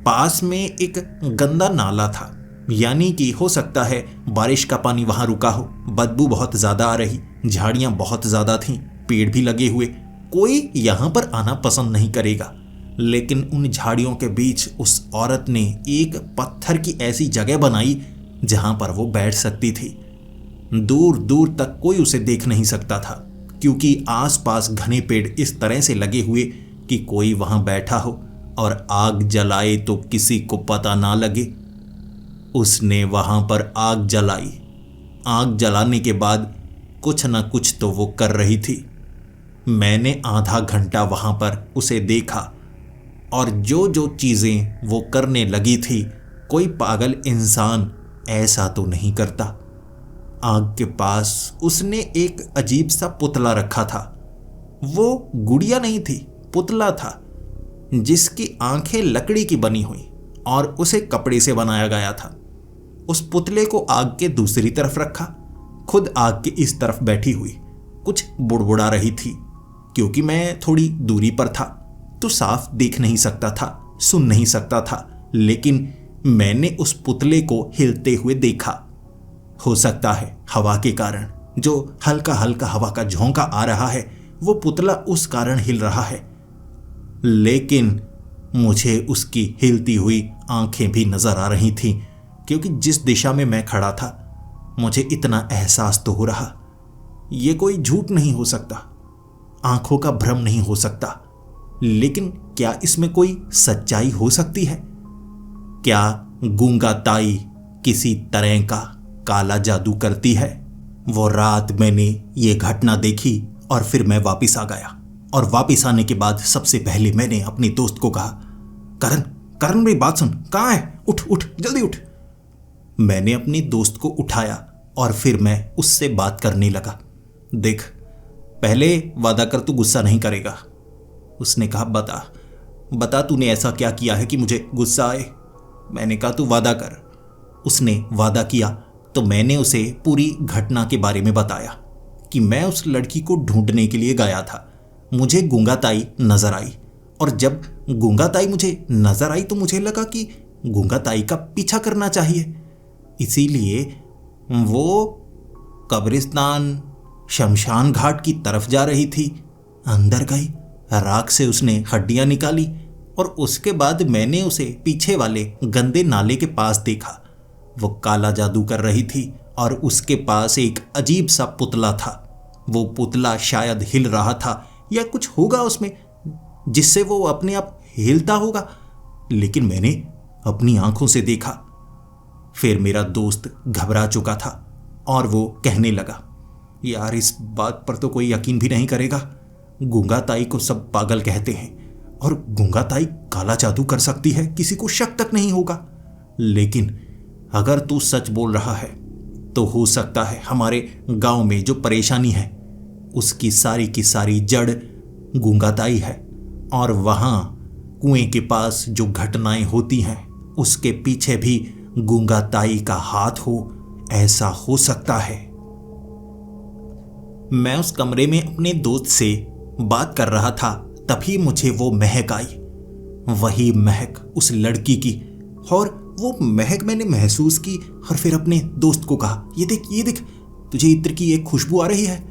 पास में एक गंदा नाला था, यानी कि हो सकता है बारिश का पानी वहां रुका हो। बदबू बहुत ज्यादा आ रही, झाड़ियां बहुत ज्यादा थीं, पेड़ भी लगे हुए। कोई यहां पर आना पसंद नहीं करेगा, लेकिन उन झाड़ियों के बीच उस औरत ने एक पत्थर की ऐसी जगह बनाई जहां पर वो बैठ सकती थी। दूर दूर तक कोई उसे देख नहीं सकता था, क्योंकि आसपास घने पेड़ इस तरह से लगे हुए कि कोई वहां बैठा हो और आग जलाए तो किसी को पता ना लगे। उसने वहां पर आग जलाई। आग जलाने के बाद कुछ न कुछ तो वो कर रही थी। मैंने आधा घंटा वहां पर उसे देखा, और जो जो चीजें वो करने लगी थी, कोई पागल इंसान ऐसा तो नहीं करता। आग के पास उसने एक अजीब सा पुतला रखा था। वो गुड़िया नहीं थी, पुतला था, जिसकी आंखें लकड़ी की बनी हुई और उसे कपड़े से बनाया गया था। उस पुतले को आग के दूसरी तरफ रखा, खुद आग के इस तरफ बैठी हुई कुछ बुड़बुड़ा रही थी। क्योंकि मैं थोड़ी दूरी पर था तो साफ देख नहीं सकता था, सुन नहीं सकता था, लेकिन मैंने उस पुतले को हिलते हुए देखा। हो सकता है हवा के कारण, जो हल्का हल्का हवा का झोंका आ रहा है, वो पुतला उस कारण हिल रहा है। लेकिन मुझे उसकी हिलती हुई आंखें भी नजर आ रही थीं, क्योंकि जिस दिशा में मैं खड़ा था मुझे इतना एहसास तो हो रहा, ये कोई झूठ नहीं हो सकता, आंखों का भ्रम नहीं हो सकता। लेकिन क्या इसमें कोई सच्चाई हो सकती है? क्या गूंगा ताई किसी तरह का काला जादू करती है? वो रात मैंने ये घटना देखी और फिर मैं वापस आ गया। और वापस आने के बाद सबसे पहले मैंने अपने दोस्त को कहा, करण करण मेरी बात सुन, कहाँ है? उठ उठ जल्दी उठ। मैंने अपने दोस्त को उठाया और फिर मैं उससे बात करने लगा। देख, पहले वादा कर तू गुस्सा नहीं करेगा। उसने कहा, बता बता तूने ऐसा क्या किया है कि मुझे गुस्सा आए? मैंने कहा, तू वादा कर। उसने वादा किया तो मैंने उसे पूरी घटना के बारे में बताया कि मैं उस लड़की को ढूंढने के लिए गया था। मुझे गूंगा ताई नजर आई और जब गूंगा ताई मुझे नजर आई तो मुझे लगा कि गूंगा ताई का पीछा करना चाहिए। इसीलिए वो कब्रिस्तान शमशान घाट की तरफ जा रही थी। अंदर गई, राख से उसने हड्डियां निकाली और उसके बाद मैंने उसे पीछे वाले गंदे नाले के पास देखा। वो काला जादू कर रही थी और उसके पास एक अजीब सा पुतला था। वो पुतला शायद हिल रहा था या कुछ होगा उसमें जिससे वो अपने आप हिलता होगा, लेकिन मैंने अपनी आंखों से देखा। फिर मेरा दोस्त घबरा चुका था और वो कहने लगा, यार इस बात पर तो कोई यकीन भी नहीं करेगा। गूंगा ताई को सब पागल कहते हैं और गूंगा ताई काला जादू कर सकती है, किसी को शक तक नहीं होगा। लेकिन अगर तू सच बोल रहा है तो हो सकता है हमारे गांव में जो परेशानी है उसकी सारी की सारी जड़ गूंगा ताई है और वहां कुएं के पास जो घटनाएं होती हैं उसके पीछे भी गूंगा ताई का हाथ हो, ऐसा हो सकता है। मैं उस कमरे में अपने दोस्त से बात कर रहा था, तभी मुझे वो महक आई, वही महक उस लड़की की। और वो महक मैंने महसूस की और फिर अपने दोस्त को कहा, ये देख तुझे इत्र की एक खुशबू आ रही है।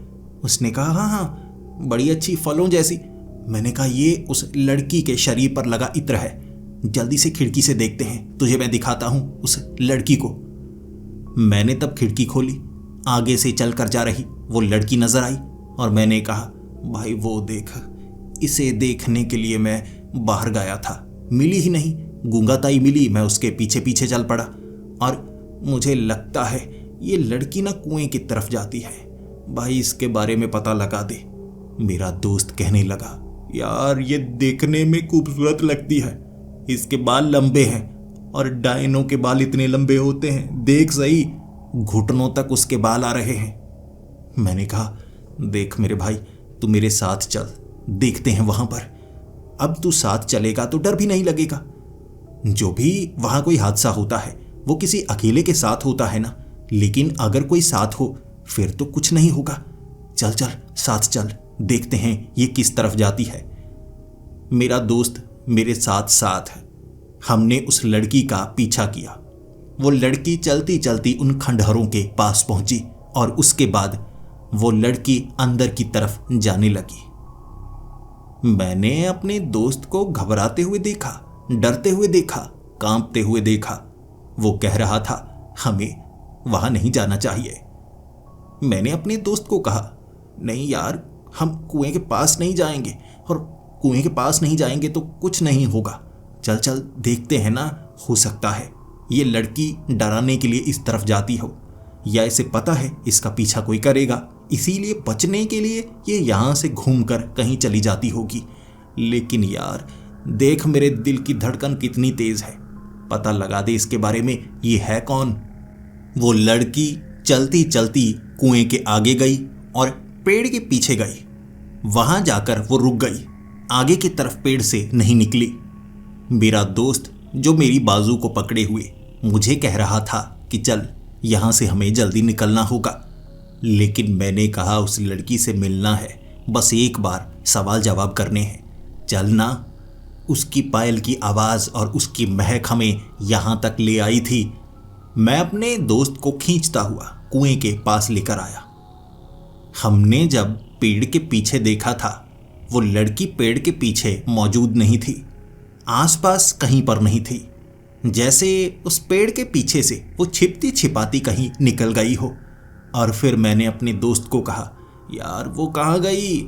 उसने कहा, हाँ हाँ बड़ी अच्छी, फलों जैसी। मैंने कहा, ये उस लड़की के शरीर पर लगा इत्र है, जल्दी से खिड़की से देखते हैं, तुझे मैं दिखाता हूं उस लड़की को। मैंने तब खिड़की खोली, आगे से चलकर जा रही वो लड़की नजर आई और मैंने कहा, भाई वो देख, इसे देखने के लिए मैं बाहर गया था, मिली ही नहीं। गूंगा ताई मिली, मैं उसके पीछे पीछे चल पड़ा और मुझे लगता है ये लड़की ना कुएं की तरफ जाती है, भाई इसके बारे में पता लगा दे। मेरा दोस्त कहने लगा, यार ये देखने में खूबसूरत लगती है, इसके बाल लंबे हैं और डायनों के बाल इतने लंबे होते हैं, देख सही, घुटनों तक उसके बाल आ रहे हैं। मैंने कहा, देख मेरे भाई, तू मेरे साथ चल, देखते हैं वहां पर। अब तू साथ चलेगा तो डर भी नहीं लगेगा। जो भी वहां कोई हादसा होता है वो किसी अकेले के साथ होता है ना, लेकिन अगर कोई साथ हो फिर तो कुछ नहीं होगा। चल चल साथ चल, देखते हैं ये किस तरफ जाती है। मेरा दोस्त मेरे साथ साथ है। हमने उस लड़की का पीछा किया। वो लड़की चलती चलती उन खंडहरों के पास पहुंची और उसके बाद वो लड़की अंदर की तरफ जाने लगी। मैंने अपने दोस्त को घबराते हुए देखा, डरते हुए देखा, कांपते हुए देखा। वो कह रहा था, हमें वहां नहीं जाना चाहिए। मैंने अपने दोस्त को कहा, नहीं यार, हम कुएं के पास नहीं जाएंगे, और कुएं के पास नहीं जाएंगे तो कुछ नहीं होगा। चल चल देखते हैं ना, हो सकता है ये लड़की डराने के लिए इस तरफ जाती हो, या इसे पता है इसका पीछा कोई करेगा, इसीलिए बचने के लिए ये यहां से घूमकर कहीं चली जाती होगी। लेकिन यार देख, मेरे दिल की धड़कन कितनी तेज है, पता लगा दे इसके बारे में, ये है कौन। वो लड़की चलती चलती कुएं के आगे गई और पेड़ के पीछे गई। वहां जाकर वो रुक गई, आगे की तरफ पेड़ से नहीं निकली। मेरा दोस्त जो मेरी बाजू को पकड़े हुए मुझे कह रहा था कि चल यहां से हमें जल्दी निकलना होगा, लेकिन मैंने कहा उस लड़की से मिलना है, बस एक बार सवाल जवाब करने हैं, चल ना। उसकी पायल की आवाज़ और उसकी महक हमें यहाँ तक ले आई थी। मैं अपने दोस्त को खींचता हुआ कुएं के पास लेकर आया। हमने जब पेड़ के पीछे देखा था, वो लड़की पेड़ के पीछे मौजूद नहीं थी, आसपास कहीं पर नहीं थी, जैसे उस पेड़ के पीछे से वो छिपती छिपाती कहीं निकल गई हो। और फिर मैंने अपने दोस्त को कहा, यार वो कहाँ गई?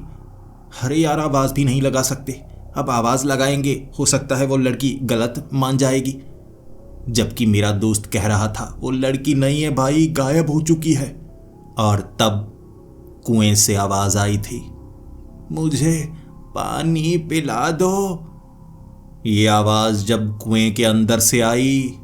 अरे यार, आवाज़ भी नहीं लगा सकते, अब आवाज़ लगाएंगे हो सकता है वो लड़की गलत मान जाएगी। जबकि मेरा दोस्त कह रहा था, वो लड़की नहीं है भाई, गायब हो चुकी है। और तब कुएं से आवाज आई थी, मुझे पानी पिला दो। ये आवाज जब कुएं के अंदर से आई,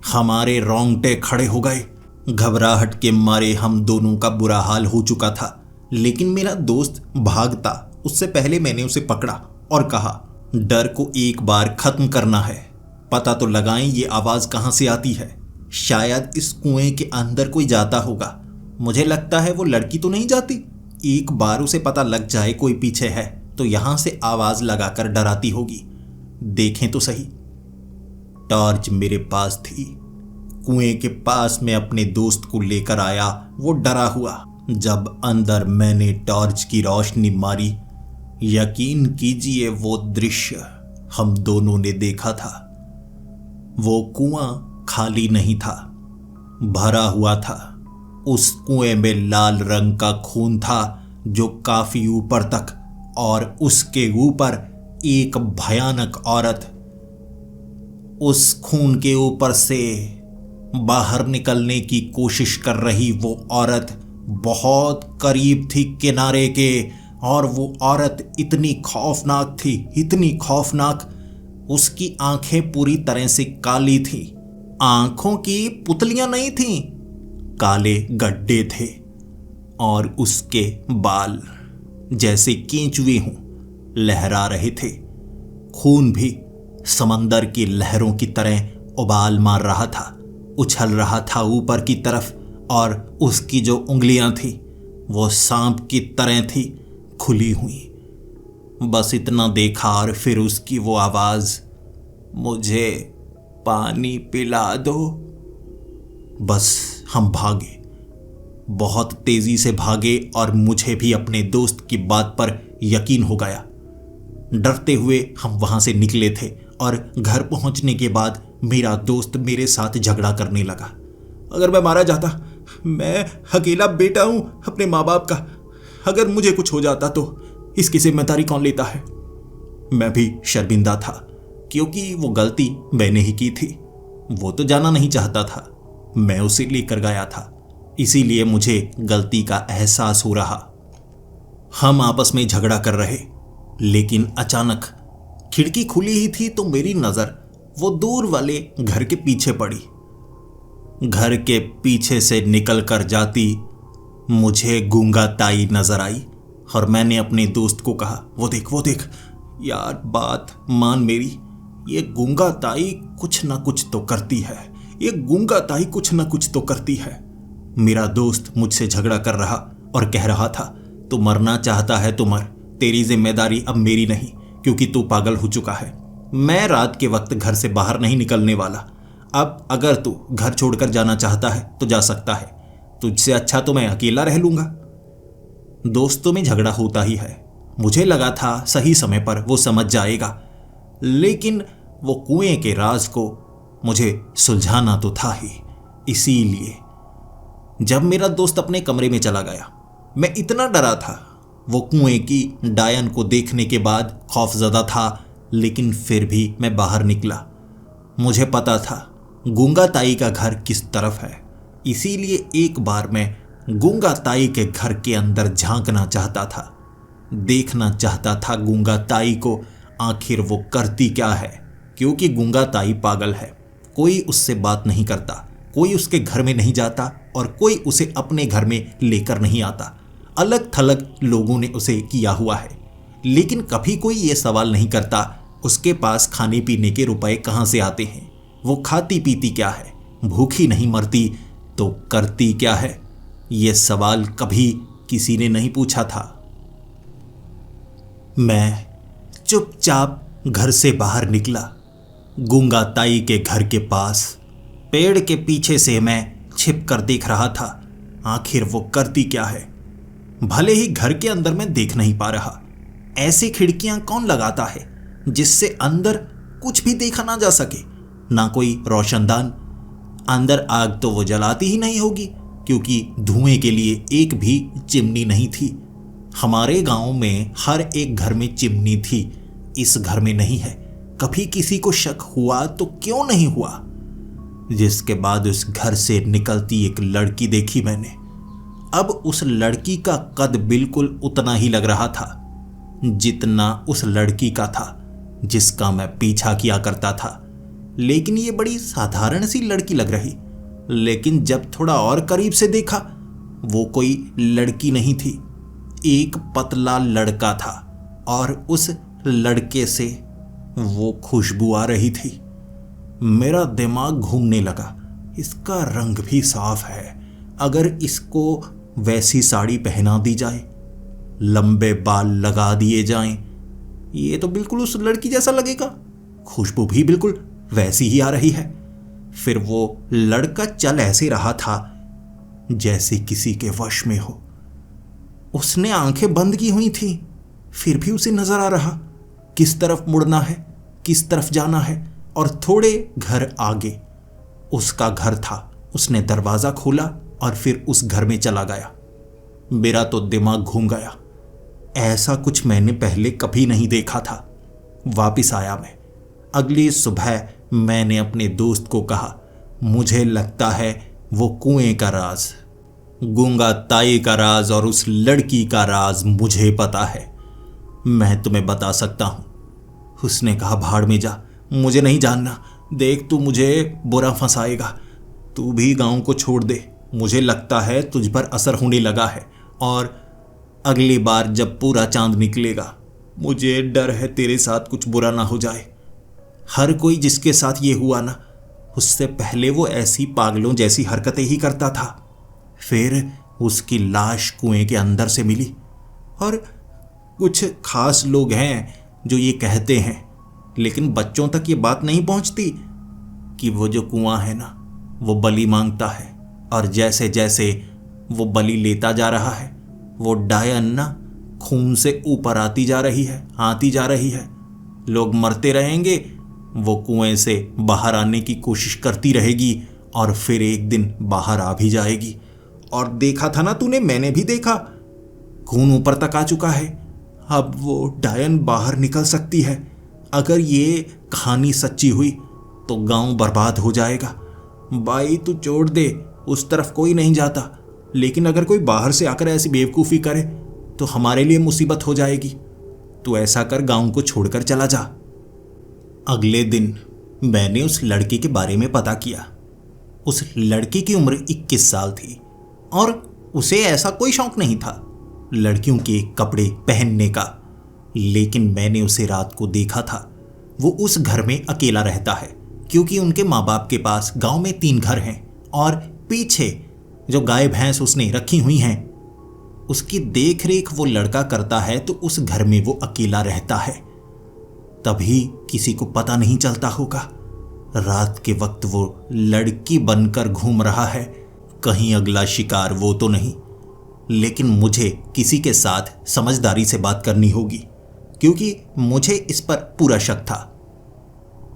हमारे रोंगटे खड़े हो गए। घबराहट के मारे हम दोनों का बुरा हाल हो चुका था, लेकिन मेरा दोस्त भागता उससे पहले मैंने उसे पकड़ा और कहा, डर को एक बार खत्म करना है, पता तो लगाएं ये आवाज कहां से आती है। शायद इस कुएं के अंदर कोई जाता होगा। मुझे लगता है वो लड़की तो नहीं जाती। एक बार उसे पता लग जाए कोई पीछे है तो यहां से आवाज लगाकर डराती होगी। देखें तो सही। टॉर्च मेरे पास थी। कुएं के पास मैं अपने दोस्त को लेकर आया, वो डरा हुआ। जब अंदर मैंने टॉर्च की रोशनी मारी, यकीन कीजिए वो दृश्य हम दोनों ने देखा था। वो कुआं खाली नहीं था, भरा हुआ था। उस कुएं में लाल रंग का खून था जो काफी ऊपर तक, और उसके ऊपर एक भयानक औरत। उस खून के ऊपर से बाहर निकलने की कोशिश कर रही वो औरत बहुत करीब थी किनारे के, और वो औरत इतनी खौफनाक थी, इतनी खौफनाक। उसकी आंखें पूरी तरह से काली थीं। आंखों की पुतलियां नहीं थीं, काले गड्ढे थे, और उसके बाल जैसे केंचुए हों लहरा रहे थे। खून भी समंदर की लहरों की तरह उबाल मार रहा था, उछल रहा था ऊपर की तरफ, और उसकी जो उंगलियां थी वो सांप की तरह थी, खुली हुई। बस इतना देखा और फिर उसकी वो आवाज, मुझे पानी पिला दो। बस हम भागे, बहुत तेजी से भागे, और मुझे भी अपने दोस्त की बात पर यकीन हो गया। डरते हुए हम वहां से निकले थे, और घर पहुंचने के बाद मेरा दोस्त मेरे साथ झगड़ा करने लगा। अगर मैं मारा जाता, मैं अकेला बेटा हूं अपने माँ बाप का, अगर मुझे कुछ हो जाता तो इसकी जिम्मेदारी कौन लेता है। मैं भी शर्मिंदा था, क्योंकि वो गलती मैंने ही की थी। वो तो जाना नहीं चाहता था, मैं उसे लेकर गया था, इसीलिए मुझे गलती का एहसास हो रहा। हम आपस में झगड़ा कर रहे, लेकिन अचानक खिड़की खुली ही थी तो मेरी नजर वो दूर वाले घर के पीछे पड़ी। घर के पीछे से निकल कर जाती मुझे गूंगा ताई नजर आई, और मैंने अपने दोस्त को कहा, वो देख यार, बात मान मेरी, ये गूंगा ताई कुछ ना कुछ तो करती है, ये गूंगा ताई कुछ ना कुछ तो करती है। मेरा दोस्त मुझसे झगड़ा कर रहा और कह रहा था, तू मरना चाहता है तो मर, तेरी जिम्मेदारी अब मेरी नहीं, क्योंकि तू पागल हो चुका है। मैं रात के वक्त घर से बाहर नहीं निकलने वाला। अब अगर तू घर छोड़कर जाना चाहता है तो जा सकता है, तुझसे अच्छा तो मैं अकेला रह लूंगा। दोस्तों में झगड़ा होता ही है। मुझे लगा था सही समय पर वो समझ जाएगा, लेकिन वो कुएं के राज को मुझे सुलझाना तो था ही। इसीलिए जब मेरा दोस्त अपने कमरे में चला गया, मैं इतना डरा था। वो कुएं की डायन को देखने के बाद खौफजदा था, लेकिन फिर भी मैं बाहर निकला। मुझे पता था गूंगा ताई का घर किस तरफ है, इसीलिए एक बार मैं गूंगा ताई के घर के अंदर झांकना चाहता था, देखना चाहता था गूंगा ताई को, आखिर वो करती क्या है। क्योंकि गूंगा ताई पागल है, कोई उससे बात नहीं करता, कोई उसके घर में नहीं जाता, और कोई उसे अपने घर में लेकर नहीं आता। अलग थलग लोगों ने उसे किया हुआ है, लेकिन कभी कोई ये सवाल नहीं करता उसके पास खाने पीने के रुपए कहाँ से आते हैं, वो खाती पीती क्या है, भूखी नहीं मरती तो करती क्या है। ये सवाल कभी किसी ने नहीं पूछा था। मैं चुपचाप घर से बाहर निकला। गूंगा ताई के घर के पास पेड़ के पीछे से मैं छिप कर देख रहा था, आखिर वो करती क्या है। भले ही घर के अंदर मैं देख नहीं पा रहा, ऐसी खिड़कियां कौन लगाता है जिससे अंदर कुछ भी देखा ना जा सके, ना कोई रोशनदान। अंदर आग तो वो जलाती ही नहीं होगी, क्योंकि धुएं के लिए एक भी चिमनी नहीं थी। हमारे गांव में हर एक घर में चिमनी थी, इस घर में नहीं है। कभी किसी को शक हुआ तो क्यों नहीं हुआ। जिसके बाद उस घर से निकलती एक लड़की देखी मैंने, अब उस लड़की का कद बिल्कुल उतना ही लग रहा था जितना उस लड़की का था जिसका मैं पीछा किया करता था। लेकिन ये बड़ी साधारण सी लड़की लग रही। लेकिन जब थोड़ा और करीब से देखा, वो कोई लड़की नहीं थी, एक पतला लड़का था और उस लड़के से वो खुशबू आ रही थी। मेरा दिमाग घूमने लगा। इसका रंग भी साफ है, अगर इसको वैसी साड़ी पहना दी जाए, लंबे बाल लगा दिए जाएं, ये तो बिल्कुल उस लड़की जैसा लगेगा। खुशबू भी बिल्कुल वैसी ही आ रही है। फिर वो लड़का चल ऐसे रहा था जैसे किसी के वश में हो। उसने आंखें बंद की हुई थी, फिर भी उसे नजर आ रहा किस तरफ मुड़ना है, किस तरफ जाना है। और थोड़े घर आगे उसका घर था। उसने दरवाजा खोला और फिर उस घर में चला गया। मेरा तो दिमाग घूम गया। ऐसा कुछ मैंने पहले कभी नहीं देखा था। वापिस आया मैं। अगली सुबह मैंने अपने दोस्त को कहा, मुझे लगता है वो कुएं का राज, गूंगा ताई का राज और उस लड़की का राज मुझे पता है, मैं तुम्हें बता सकता हूं। उसने कहा, भाड़ में जा, मुझे नहीं जानना। देख, तू मुझे बुरा फंसाएगा। तू भी गांव को छोड़ दे। मुझे लगता है तुझ पर असर होने लगा है और अगली बार जब पूरा चांद निकलेगा, मुझे डर है तेरे साथ कुछ बुरा ना हो जाए। हर कोई जिसके साथ ये हुआ ना, उससे पहले वो ऐसी पागलों जैसी हरकतें ही करता था। फिर उसकी लाश कुएं के अंदर से मिली। और कुछ खास लोग हैं जो ये कहते हैं, लेकिन बच्चों तक ये बात नहीं पहुंचती कि वो जो कुआं है ना, वो बलि मांगता है। और जैसे जैसे वो बलि लेता जा रहा है, वो डायन ना खून से ऊपर आती जा रही है। लोग मरते रहेंगे, वो कुएं से बाहर आने की कोशिश करती रहेगी और फिर एक दिन बाहर आ भी जाएगी। और देखा था ना तूने, मैंने भी देखा, खून ऊपर तक आ चुका है। अब वो डायन बाहर निकल सकती है। अगर ये कहानी सच्ची हुई तो गांव बर्बाद हो जाएगा। भाई तू छोड़ दे, उस तरफ कोई नहीं जाता। लेकिन अगर कोई बाहर से आकर ऐसी बेवकूफ़ी करे तो हमारे लिए मुसीबत हो जाएगी। तू ऐसा कर, गांव को छोड़कर चला जा। अगले दिन मैंने उस लड़की के बारे में पता किया। उस लड़की की उम्र 21 साल थी और उसे ऐसा कोई शौक नहीं था लड़कियों के कपड़े पहनने का। लेकिन मैंने उसे रात को देखा था। वो उस घर में अकेला रहता है क्योंकि उनके माँ बाप के पास गांव में 3 घर हैं और पीछे जो गाय भैंस उसने रखी हुई हैं, उसकी देख रेख वो लड़का करता है। तो उस घर में वो अकेला रहता है। तभी किसी को पता नहीं चलता होगा। रात के वक्त वो लड़की बनकर घूम रहा है। कहीं अगला शिकार वो तो नहीं। लेकिन मुझे किसी के साथ समझदारी से बात करनी होगी क्योंकि मुझे इस पर पूरा शक था।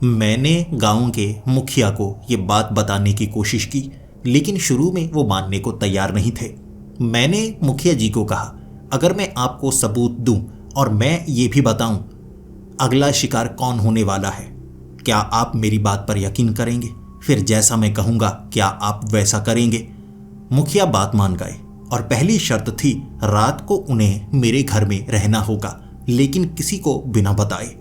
मैंने गांव के मुखिया को ये बात बताने की कोशिश की, लेकिन शुरू में वो मानने को तैयार नहीं थे। मैंने मुखिया जी को कहा, अगर मैं आपको सबूत दूं और मैं ये भी बताऊं अगला शिकार कौन होने वाला है, क्या आप मेरी बात पर यकीन करेंगे? फिर जैसा मैं कहूंगा क्या आप वैसा करेंगे? मुखिया बात मान गए और पहली शर्त थी रात को उन्हें मेरे घर में रहना होगा, लेकिन किसी को बिना बताए।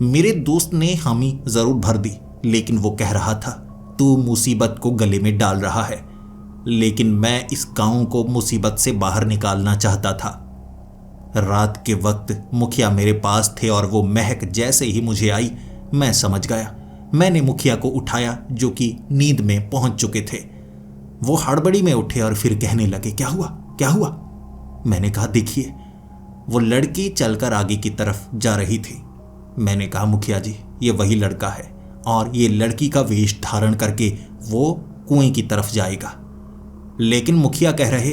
मेरे दोस्त ने हामी जरूर भर दी, लेकिन वो कह रहा था तू मुसीबत को गले में डाल रहा है। लेकिन मैं इस गांव को मुसीबत से बाहर निकालना चाहता था। रात के वक्त मुखिया मेरे पास थे और वो महक जैसे ही मुझे आई मैं समझ गया। मैंने मुखिया को उठाया जो कि नींद में पहुंच चुके थे। वो हड़बड़ी में उठे और फिर कहने लगे, क्या हुआ क्या हुआ? मैंने कहा, देखिए वो लड़की चलकर आगे की तरफ जा रही थी। मैंने कहा, मुखिया जी ये वही लड़का है और ये लड़की का वेश धारण करके वो कुएं की तरफ जाएगा। लेकिन मुखिया कह रहे,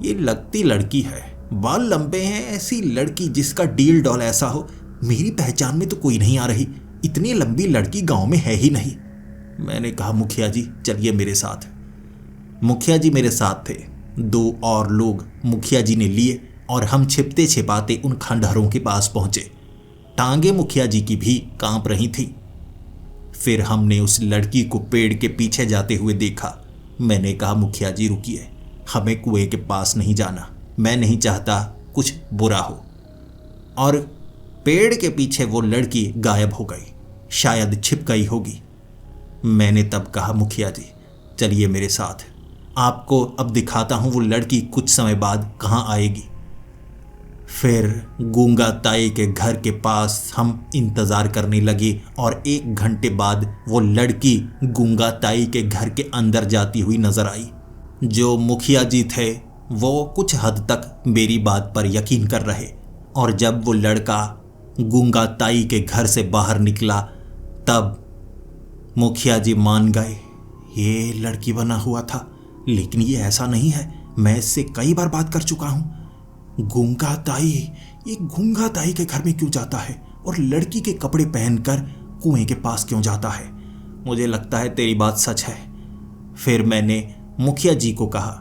ये लगती लड़की है, बाल लंबे हैं, ऐसी लड़की जिसका डील डॉल ऐसा हो, मेरी पहचान में तो कोई नहीं आ रही। इतनी लंबी लड़की गांव में है ही नहीं। मैंने कहा, मुखिया जी चलिए मेरे साथ। मुखिया जी मेरे साथ थे। 2 और लोग मुखिया जी ने लिए और हम छिपते छिपाते उन खंडहरों के पास पहुंचे। टांगे मुखिया जी की भी कांप रही थी। फिर हमने उस लड़की को पेड़ के पीछे जाते हुए देखा। मैंने कहा, मुखिया जी रुकिए, हमें कुएं के पास नहीं जाना, मैं नहीं चाहता कुछ बुरा हो। और पेड़ के पीछे वो लड़की गायब हो गई, शायद छिप गई होगी। मैंने तब कहा, मुखिया जी चलिए मेरे साथ, आपको अब दिखाता हूं वो लड़की कुछ समय बाद कहाँ आएगी। फिर गूंगा ताई के घर के पास हम इंतज़ार करने लगे और 1 घंटे बाद वो लड़की गूंगा ताई के घर के अंदर जाती हुई नजर आई। जो मुखिया जी थे वो कुछ हद तक मेरी बात पर यकीन कर रहे, और जब वो लड़का गूंगा ताई के घर से बाहर निकला तब मुखिया जी मान गए ये लड़की बना हुआ था, लेकिन ये ऐसा नहीं है, मैं इससे कई बार बात कर चुका हूँ। गूंगा ताई, ये गूंगा ताई के घर में क्यों जाता है और लड़की के कपड़े पहनकर कुएं के पास क्यों जाता है? मुझे लगता है तेरी बात सच है। फिर मैंने मुखिया जी को कहा,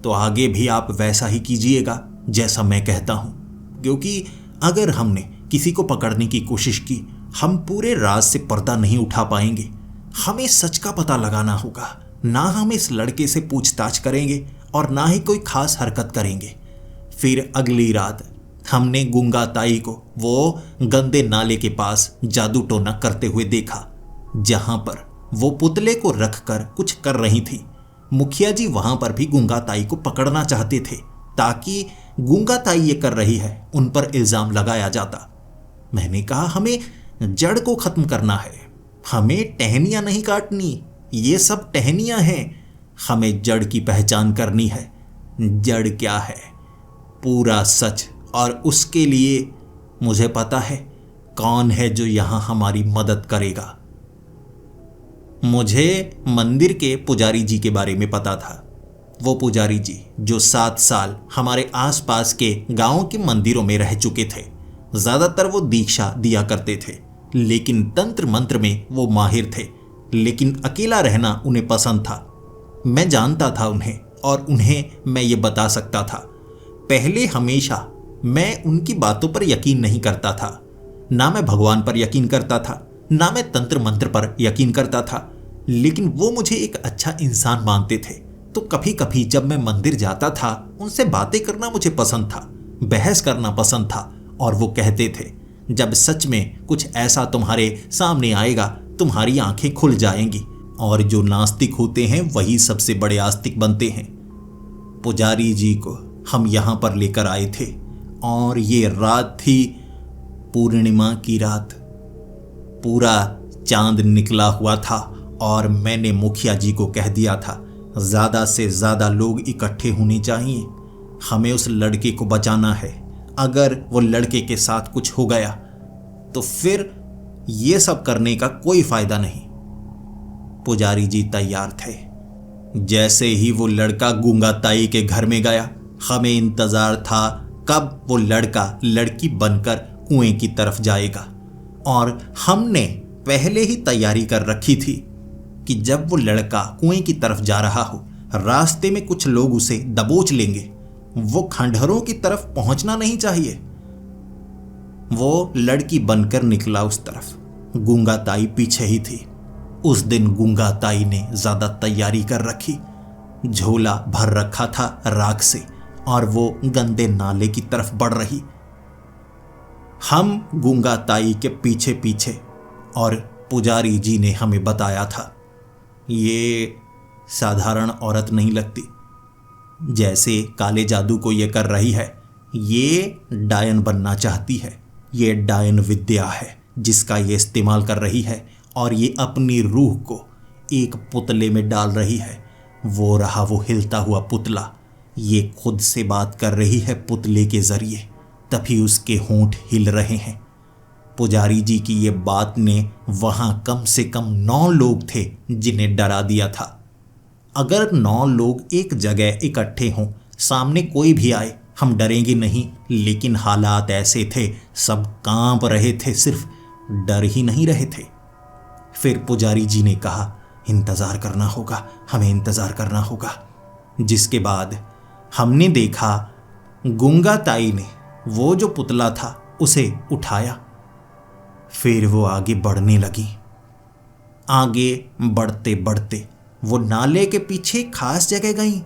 तो आगे भी आप वैसा ही कीजिएगा जैसा मैं कहता हूँ, क्योंकि अगर हमने किसी को पकड़ने की कोशिश की हम पूरे राज से पर्दा नहीं उठा पाएंगे। हमें सच का पता लगाना होगा, ना हम इस लड़के से पूछताछ करेंगे और ना ही कोई खास हरकत करेंगे। फिर अगली रात हमने गूंगा ताई को वो गंदे नाले के पास जादू टोना करते हुए देखा, जहां पर वो पुतले को रखकर कुछ कर रही थी। मुखिया जी वहां पर भी गूंगा ताई को पकड़ना चाहते थे ताकि गूंगा ताई ये कर रही है उन पर इल्जाम लगाया जाता। मैंने कहा हमें जड़ को खत्म करना है, हमें टहनियां नहीं काटनी, ये सब टहनियां हैं, हमें जड़ की पहचान करनी है। जड़ क्या है, पूरा सच, और उसके लिए मुझे पता है कौन है जो यहां हमारी मदद करेगा। मुझे मंदिर के पुजारी जी के बारे में पता था। वो पुजारी जी जो 7 साल हमारे आसपास के गांवों के मंदिरों में रह चुके थे, ज्यादातर वो दीक्षा दिया करते थे, लेकिन तंत्र मंत्र में वो माहिर थे, लेकिन अकेला रहना उन्हें पसंद था। मैं जानता था उन्हें और उन्हें मैं ये बता सकता था। पहले हमेशा मैं उनकी बातों पर यकीन नहीं करता था, ना मैं भगवान पर यकीन करता था, ना मैं तंत्र मंत्र पर यकीन करता था, लेकिन वो मुझे एक अच्छा इंसान मानते थे। तो कभी कभी जब मैं मंदिर जाता था उनसे बातें करना मुझे पसंद था, बहस करना पसंद था, और वो कहते थे जब सच में कुछ ऐसा तुम्हारे सामने आएगा तुम्हारी आंखें खुल जाएंगी, और जो नास्तिक होते हैं वही सबसे बड़े आस्तिक बनते हैं। पुजारी जी को हम यहाँ पर लेकर आए थे और ये रात थी पूर्णिमा की रात। पूरा चांद निकला हुआ था और मैंने मुखिया जी को कह दिया था ज़्यादा से ज़्यादा लोग इकट्ठे होने चाहिए, हमें उस लड़के को बचाना है। अगर वो लड़के के साथ कुछ हो गया तो फिर ये सब करने का कोई फायदा नहीं। पुजारी जी तैयार थे। जैसे ही वो लड़का गूंगा ताई के घर में गया, हमें इंतजार था कब वो लड़का लड़की बनकर कुएं की तरफ जाएगा, और हमने पहले ही तैयारी कर रखी थी कि जब वो लड़का कुएं की तरफ जा रहा हो, रास्ते में कुछ लोग उसे दबोच लेंगे, वो खंडहरों की तरफ पहुंचना नहीं चाहिए। वो लड़की बनकर निकला उस तरफ, गूंगा ताई पीछे ही थी। उस दिन गूंगा ताई ने ज्यादा तैयारी कर रखी, झोला भर रखा था राख से, और वो गंदे नाले की तरफ बढ़ रही। हम गूंगा ताई के पीछे पीछे, और पुजारी जी ने हमें बताया था ये साधारण औरत नहीं लगती, जैसे काले जादू को ये कर रही है, ये डायन बनना चाहती है, ये डायन विद्या है जिसका ये इस्तेमाल कर रही है, और ये अपनी रूह को एक पुतले में डाल रही है। वो रहा वो हिलता हुआ पुतला, ये खुद से बात कर रही है पुतले के जरिए, तभी उसके होंठ हिल रहे हैं। पुजारी जी की ये बात ने वहां कम से कम 9 लोग थे जिन्हें डरा दिया था। अगर 9 लोग एक जगह इकट्ठे हों, सामने कोई भी आए, हम डरेंगे नहीं, लेकिन हालात ऐसे थे, सब कांप रहे थे, सिर्फ डर ही नहीं रहे थे। फिर पुजारी जी ने कहा इंतजार करना होगा, हमें इंतजार करना होगा। जिसके बाद हमने देखा गूंगा ताई ने वो जो पुतला था उसे उठाया। फिर वो आगे बढ़ने लगी। आगे बढ़ते बढ़ते वो नाले के पीछे खास जगह गई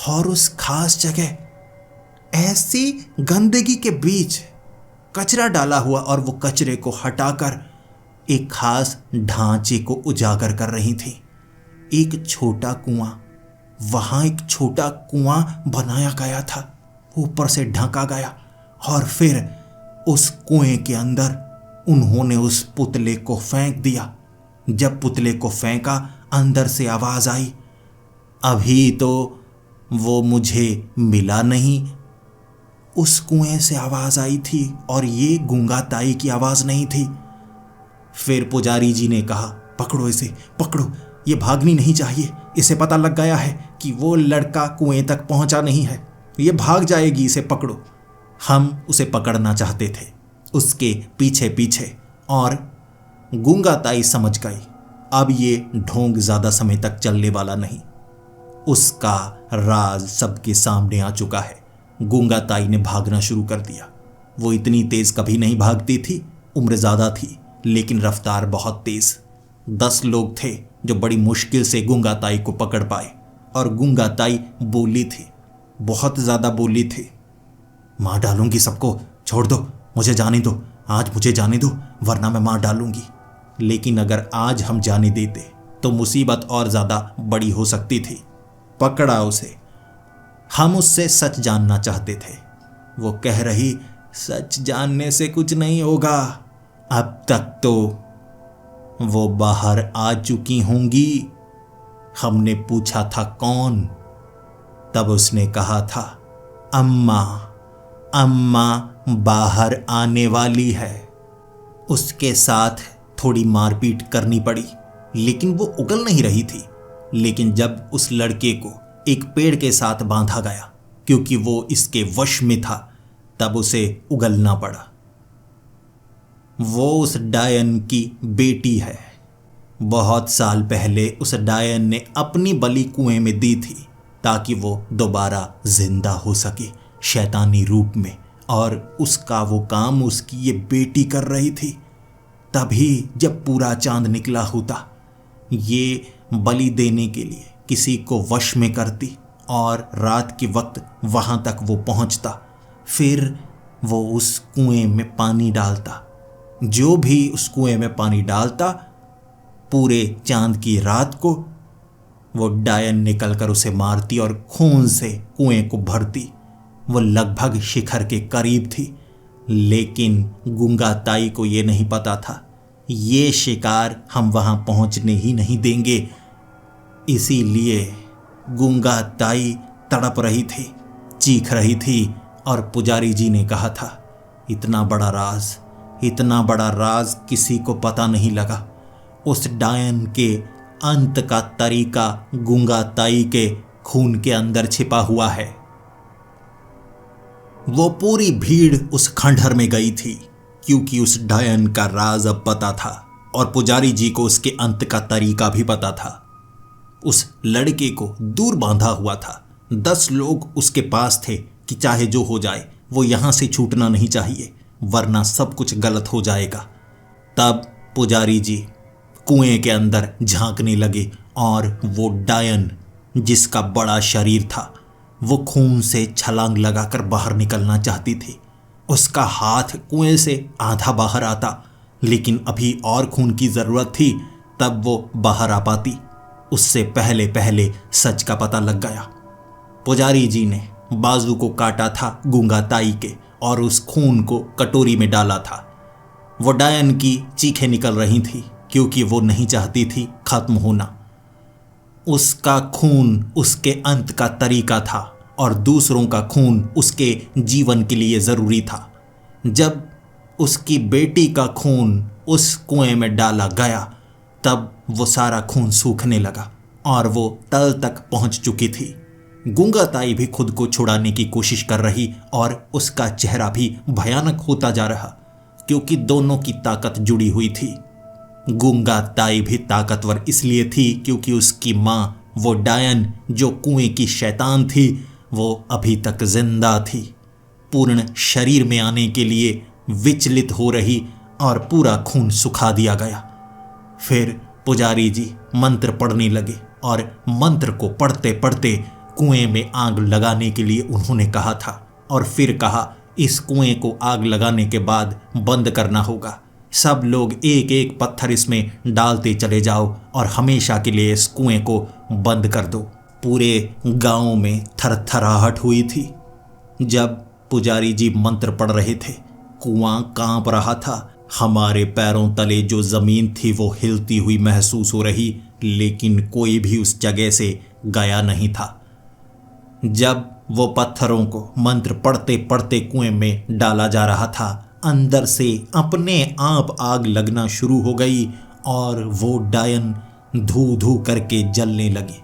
और उस खास जगह ऐसी गंदगी के बीच कचरा डाला हुआ, और वो कचरे को हटाकर एक खास ढांचे को उजागर कर रही थी। एक छोटा कुआं, वहां एक छोटा कुआं बनाया गया था, ऊपर से ढका गया, और फिर उस कुएं के अंदर उन्होंने उस पुतले को फेंक दिया। जब पुतले को फेंका, अंदर से आवाज आई, अभी तो वो मुझे मिला नहीं। उस कुएं से आवाज आई थी, और ये गूंगा ताई की आवाज नहीं थी। फिर पुजारी जी ने कहा, पकड़ो इसे, पकड़ो, ये भागनी नहीं चाहिए। इसे पता लग गया है कि वो लड़का कुएं तक पहुंचा नहीं है, ये भाग जाएगी, इसे पकड़ो। हम उसे पकड़ना चाहते थे, उसके पीछे पीछे, और गूंगा ताई समझ गई अब ये ढोंग ज्यादा समय तक चलने वाला नहीं। उसका राज सबके सामने आ चुका है। गूंगा ताई ने भागना शुरू कर दिया। वो इतनी तेज कभी नहीं भागती थी, उम्र ज्यादा थी लेकिन रफ्तार बहुत तेज। 10 लोग थे जो बड़ी मुश्किल से गूंगा ताई को पकड़ पाए, और गूंगा ताई बोली थी, बहुत ज्यादा बोली थी, मार डालूंगी सबको, छोड़ दो, मुझे जाने दो, आज मुझे जाने दो, वरना मैं मार डालूंगी। लेकिन अगर आज हम जाने देते तो मुसीबत और ज्यादा बड़ी हो सकती थी। पकड़ा उसे। हम उससे सच जानना चाहते थे। वो कह रही, सच जानने से कुछ नहीं होगा, अब तक तो वो बाहर आ चुकी होंगी। हमने पूछा था कौन, तब उसने कहा था, अम्मा, अम्मा बाहर आने वाली है। उसके साथ थोड़ी मारपीट करनी पड़ी, लेकिन वो उगल नहीं रही थी। लेकिन जब उस लड़के को एक पेड़ के साथ बांधा गया, क्योंकि वो इसके वश में था, तब उसे उगलना पड़ा। वो उस डायन की बेटी है। बहुत साल पहले उस डायन ने अपनी बलि कुएं में दी थी, ताकि वो दोबारा जिंदा हो सके शैतानी रूप में, और उसका वो काम उसकी ये बेटी कर रही थी। तभी जब पूरा चांद निकला होता, ये बलि देने के लिए किसी को वश में करती, और रात के वक्त वहां तक वो पहुंचता। फिर वो उस कुएं में पानी डालता। जो भी उस कुएं में पानी डालता, पूरे चांद की रात को वो डायन निकलकर उसे मारती और खून से कुएं को भरती। वो लगभग शिखर के करीब थी, लेकिन गूंगा ताई को ये नहीं पता था, ये शिकार हम वहां पहुंचने ही नहीं देंगे। इसीलिए गूंगा ताई तड़प रही थी, चीख रही थी, और पुजारी जी ने कहा था, इतना बड़ा राज, इतना बड़ा राज किसी को पता नहीं लगा। उस डायन के अंत का तरीका गूंगा ताई के खून के अंदर छिपा हुआ है। वो पूरी भीड़ उस खंडहर में गई थी, क्योंकि उस डायन का राज अब पता था, और पुजारी जी को उसके अंत का तरीका भी पता था। उस लड़के को दूर बांधा हुआ था। 10 लोग उसके पास थे कि चाहे जो हो जाए, वो यहां से छूटना नहीं चाहिए, वरना सब कुछ गलत हो जाएगा। तब पुजारी जी कुएं के अंदर झांकने लगे, और वो डायन, जिसका बड़ा शरीर था, वो खून से छलांग लगाकर बाहर निकलना चाहती थी। उसका हाथ कुएं से आधा बाहर आता, लेकिन अभी और खून की जरूरत थी, तब वो बाहर आ पाती। उससे पहले पहले सच का पता लग गया। पुजारी जी ने बाजू को काटा था गूंगा ताई के, और उस खून को कटोरी में डाला था। वो डायन की चीखें निकल रही थी, क्योंकि वो नहीं चाहती थी खत्म होना। उसका खून उसके अंत का तरीका था, और दूसरों का खून उसके जीवन के लिए जरूरी था। जब उसकी बेटी का खून उस कुएं में डाला गया, तब वो सारा खून सूखने लगा, और वो तल तक पहुंच चुकी थी। गूंगा ताई भी खुद को छुड़ाने की कोशिश कर रही, और उसका चेहरा भी भयानक होता जा रहा, क्योंकि दोनों की ताकत जुड़ी हुई थी। गूंगा ताई भी ताकतवर इसलिए थी क्योंकि उसकी माँ, वो डायन जो कुएं की शैतान थी, वो अभी तक जिंदा थी, पूर्ण शरीर में आने के लिए विचलित हो रही, और पूरा खून सुखा दिया गया। फिर पुजारी जी मंत्र पढ़ने लगे, और मंत्र को पढ़ते पढ़ते कुएं में आग लगाने के लिए उन्होंने कहा था और फिर कहा इस कुएं को आग लगाने के बाद बंद करना होगा। सब लोग एक एक पत्थर इसमें डालते चले जाओ और हमेशा के लिए इस कुएं को बंद कर दो। पूरे गांव में थरथराहट हुई थी। जब पुजारी जी मंत्र पढ़ रहे थे, कुआं कांप रहा था। हमारे पैरों तले जो जमीन थी वो हिलती हुई महसूस हो रही, लेकिन कोई भी उस जगह से गया नहीं था। जब वो पत्थरों को मंत्र पढ़ते पढ़ते कुएं में डाला जा रहा था, अंदर से अपने आप आग लगना शुरू हो गई और वो डायन धू धू करके जलने लगी।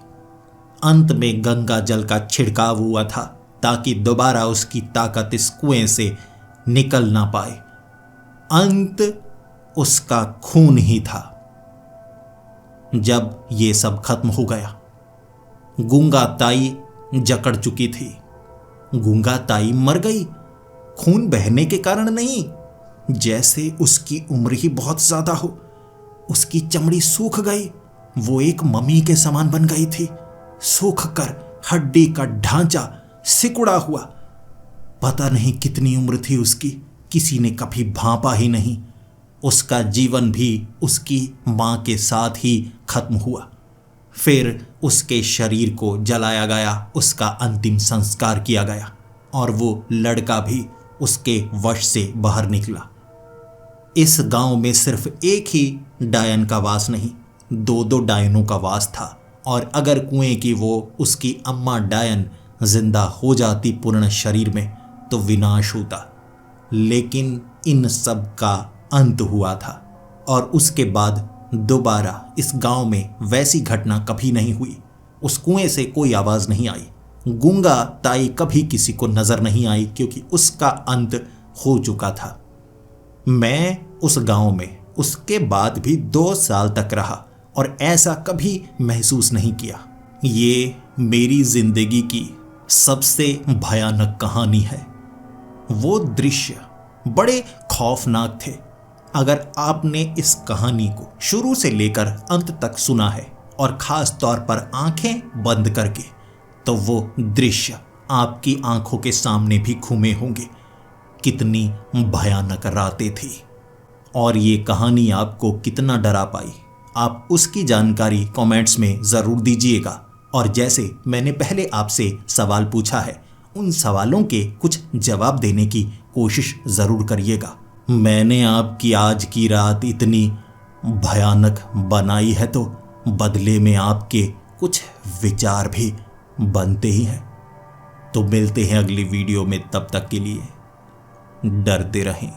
अंत में गंगा जल का छिड़काव हुआ था ताकि दोबारा उसकी ताकत इस कुएं से निकल ना पाए। अंत उसका खून ही था। जब ये सब खत्म हो गया, गूंगा ताई जकड़ चुकी थी। गूंगा ताई मर गई, खून बहने के कारण नहीं, जैसे उसकी उम्र ही बहुत ज्यादा हो। उसकी चमड़ी सूख गई, वो एक मम्मी के समान बन गई थी। सूख कर हड्डी का ढांचा सिकुड़ा हुआ। पता नहीं कितनी उम्र थी उसकी, किसी ने कभी भांपा ही नहीं। उसका जीवन भी उसकी मां के साथ ही खत्म हुआ। फिर उसके शरीर को जलाया गया, उसका अंतिम संस्कार किया गया और वो लड़का भी उसके वश से बाहर निकला। इस गांव में सिर्फ एक ही डायन का वास नहीं, दो दो डायनों का वास था। और अगर कुएं की वो उसकी अम्मा डायन जिंदा हो जाती पूर्ण शरीर में तो विनाश होता। लेकिन इन सब का अंत हुआ था और उसके बाद दोबारा इस गांव में वैसी घटना कभी नहीं हुई। उस कुएं से कोई आवाज नहीं आई। गूंगा ताई कभी किसी को नजर नहीं आई क्योंकि उसका अंत हो चुका था। मैं उस गांव में उसके बाद भी 2 साल तक रहा और ऐसा कभी महसूस नहीं किया। ये मेरी जिंदगी की सबसे भयानक कहानी है। वो दृश्य बड़े खौफनाक थे। अगर आपने इस कहानी को शुरू से लेकर अंत तक सुना है और खास तौर पर आंखें बंद करके, तो वो दृश्य आपकी आंखों के सामने भी घूमे होंगे। कितनी भयानक रातें थी और ये कहानी आपको कितना डरा पाई, आप उसकी जानकारी कमेंट्स में ज़रूर दीजिएगा। और जैसे मैंने पहले आपसे सवाल पूछा है, उन सवालों के कुछ जवाब देने की कोशिश ज़रूर करिएगा। मैंने आपकी आज की रात इतनी भयानक बनाई है तो बदले में आपके कुछ विचार भी बनते ही हैं। तो मिलते हैं अगली वीडियो में, तब तक के लिए डरते रहें।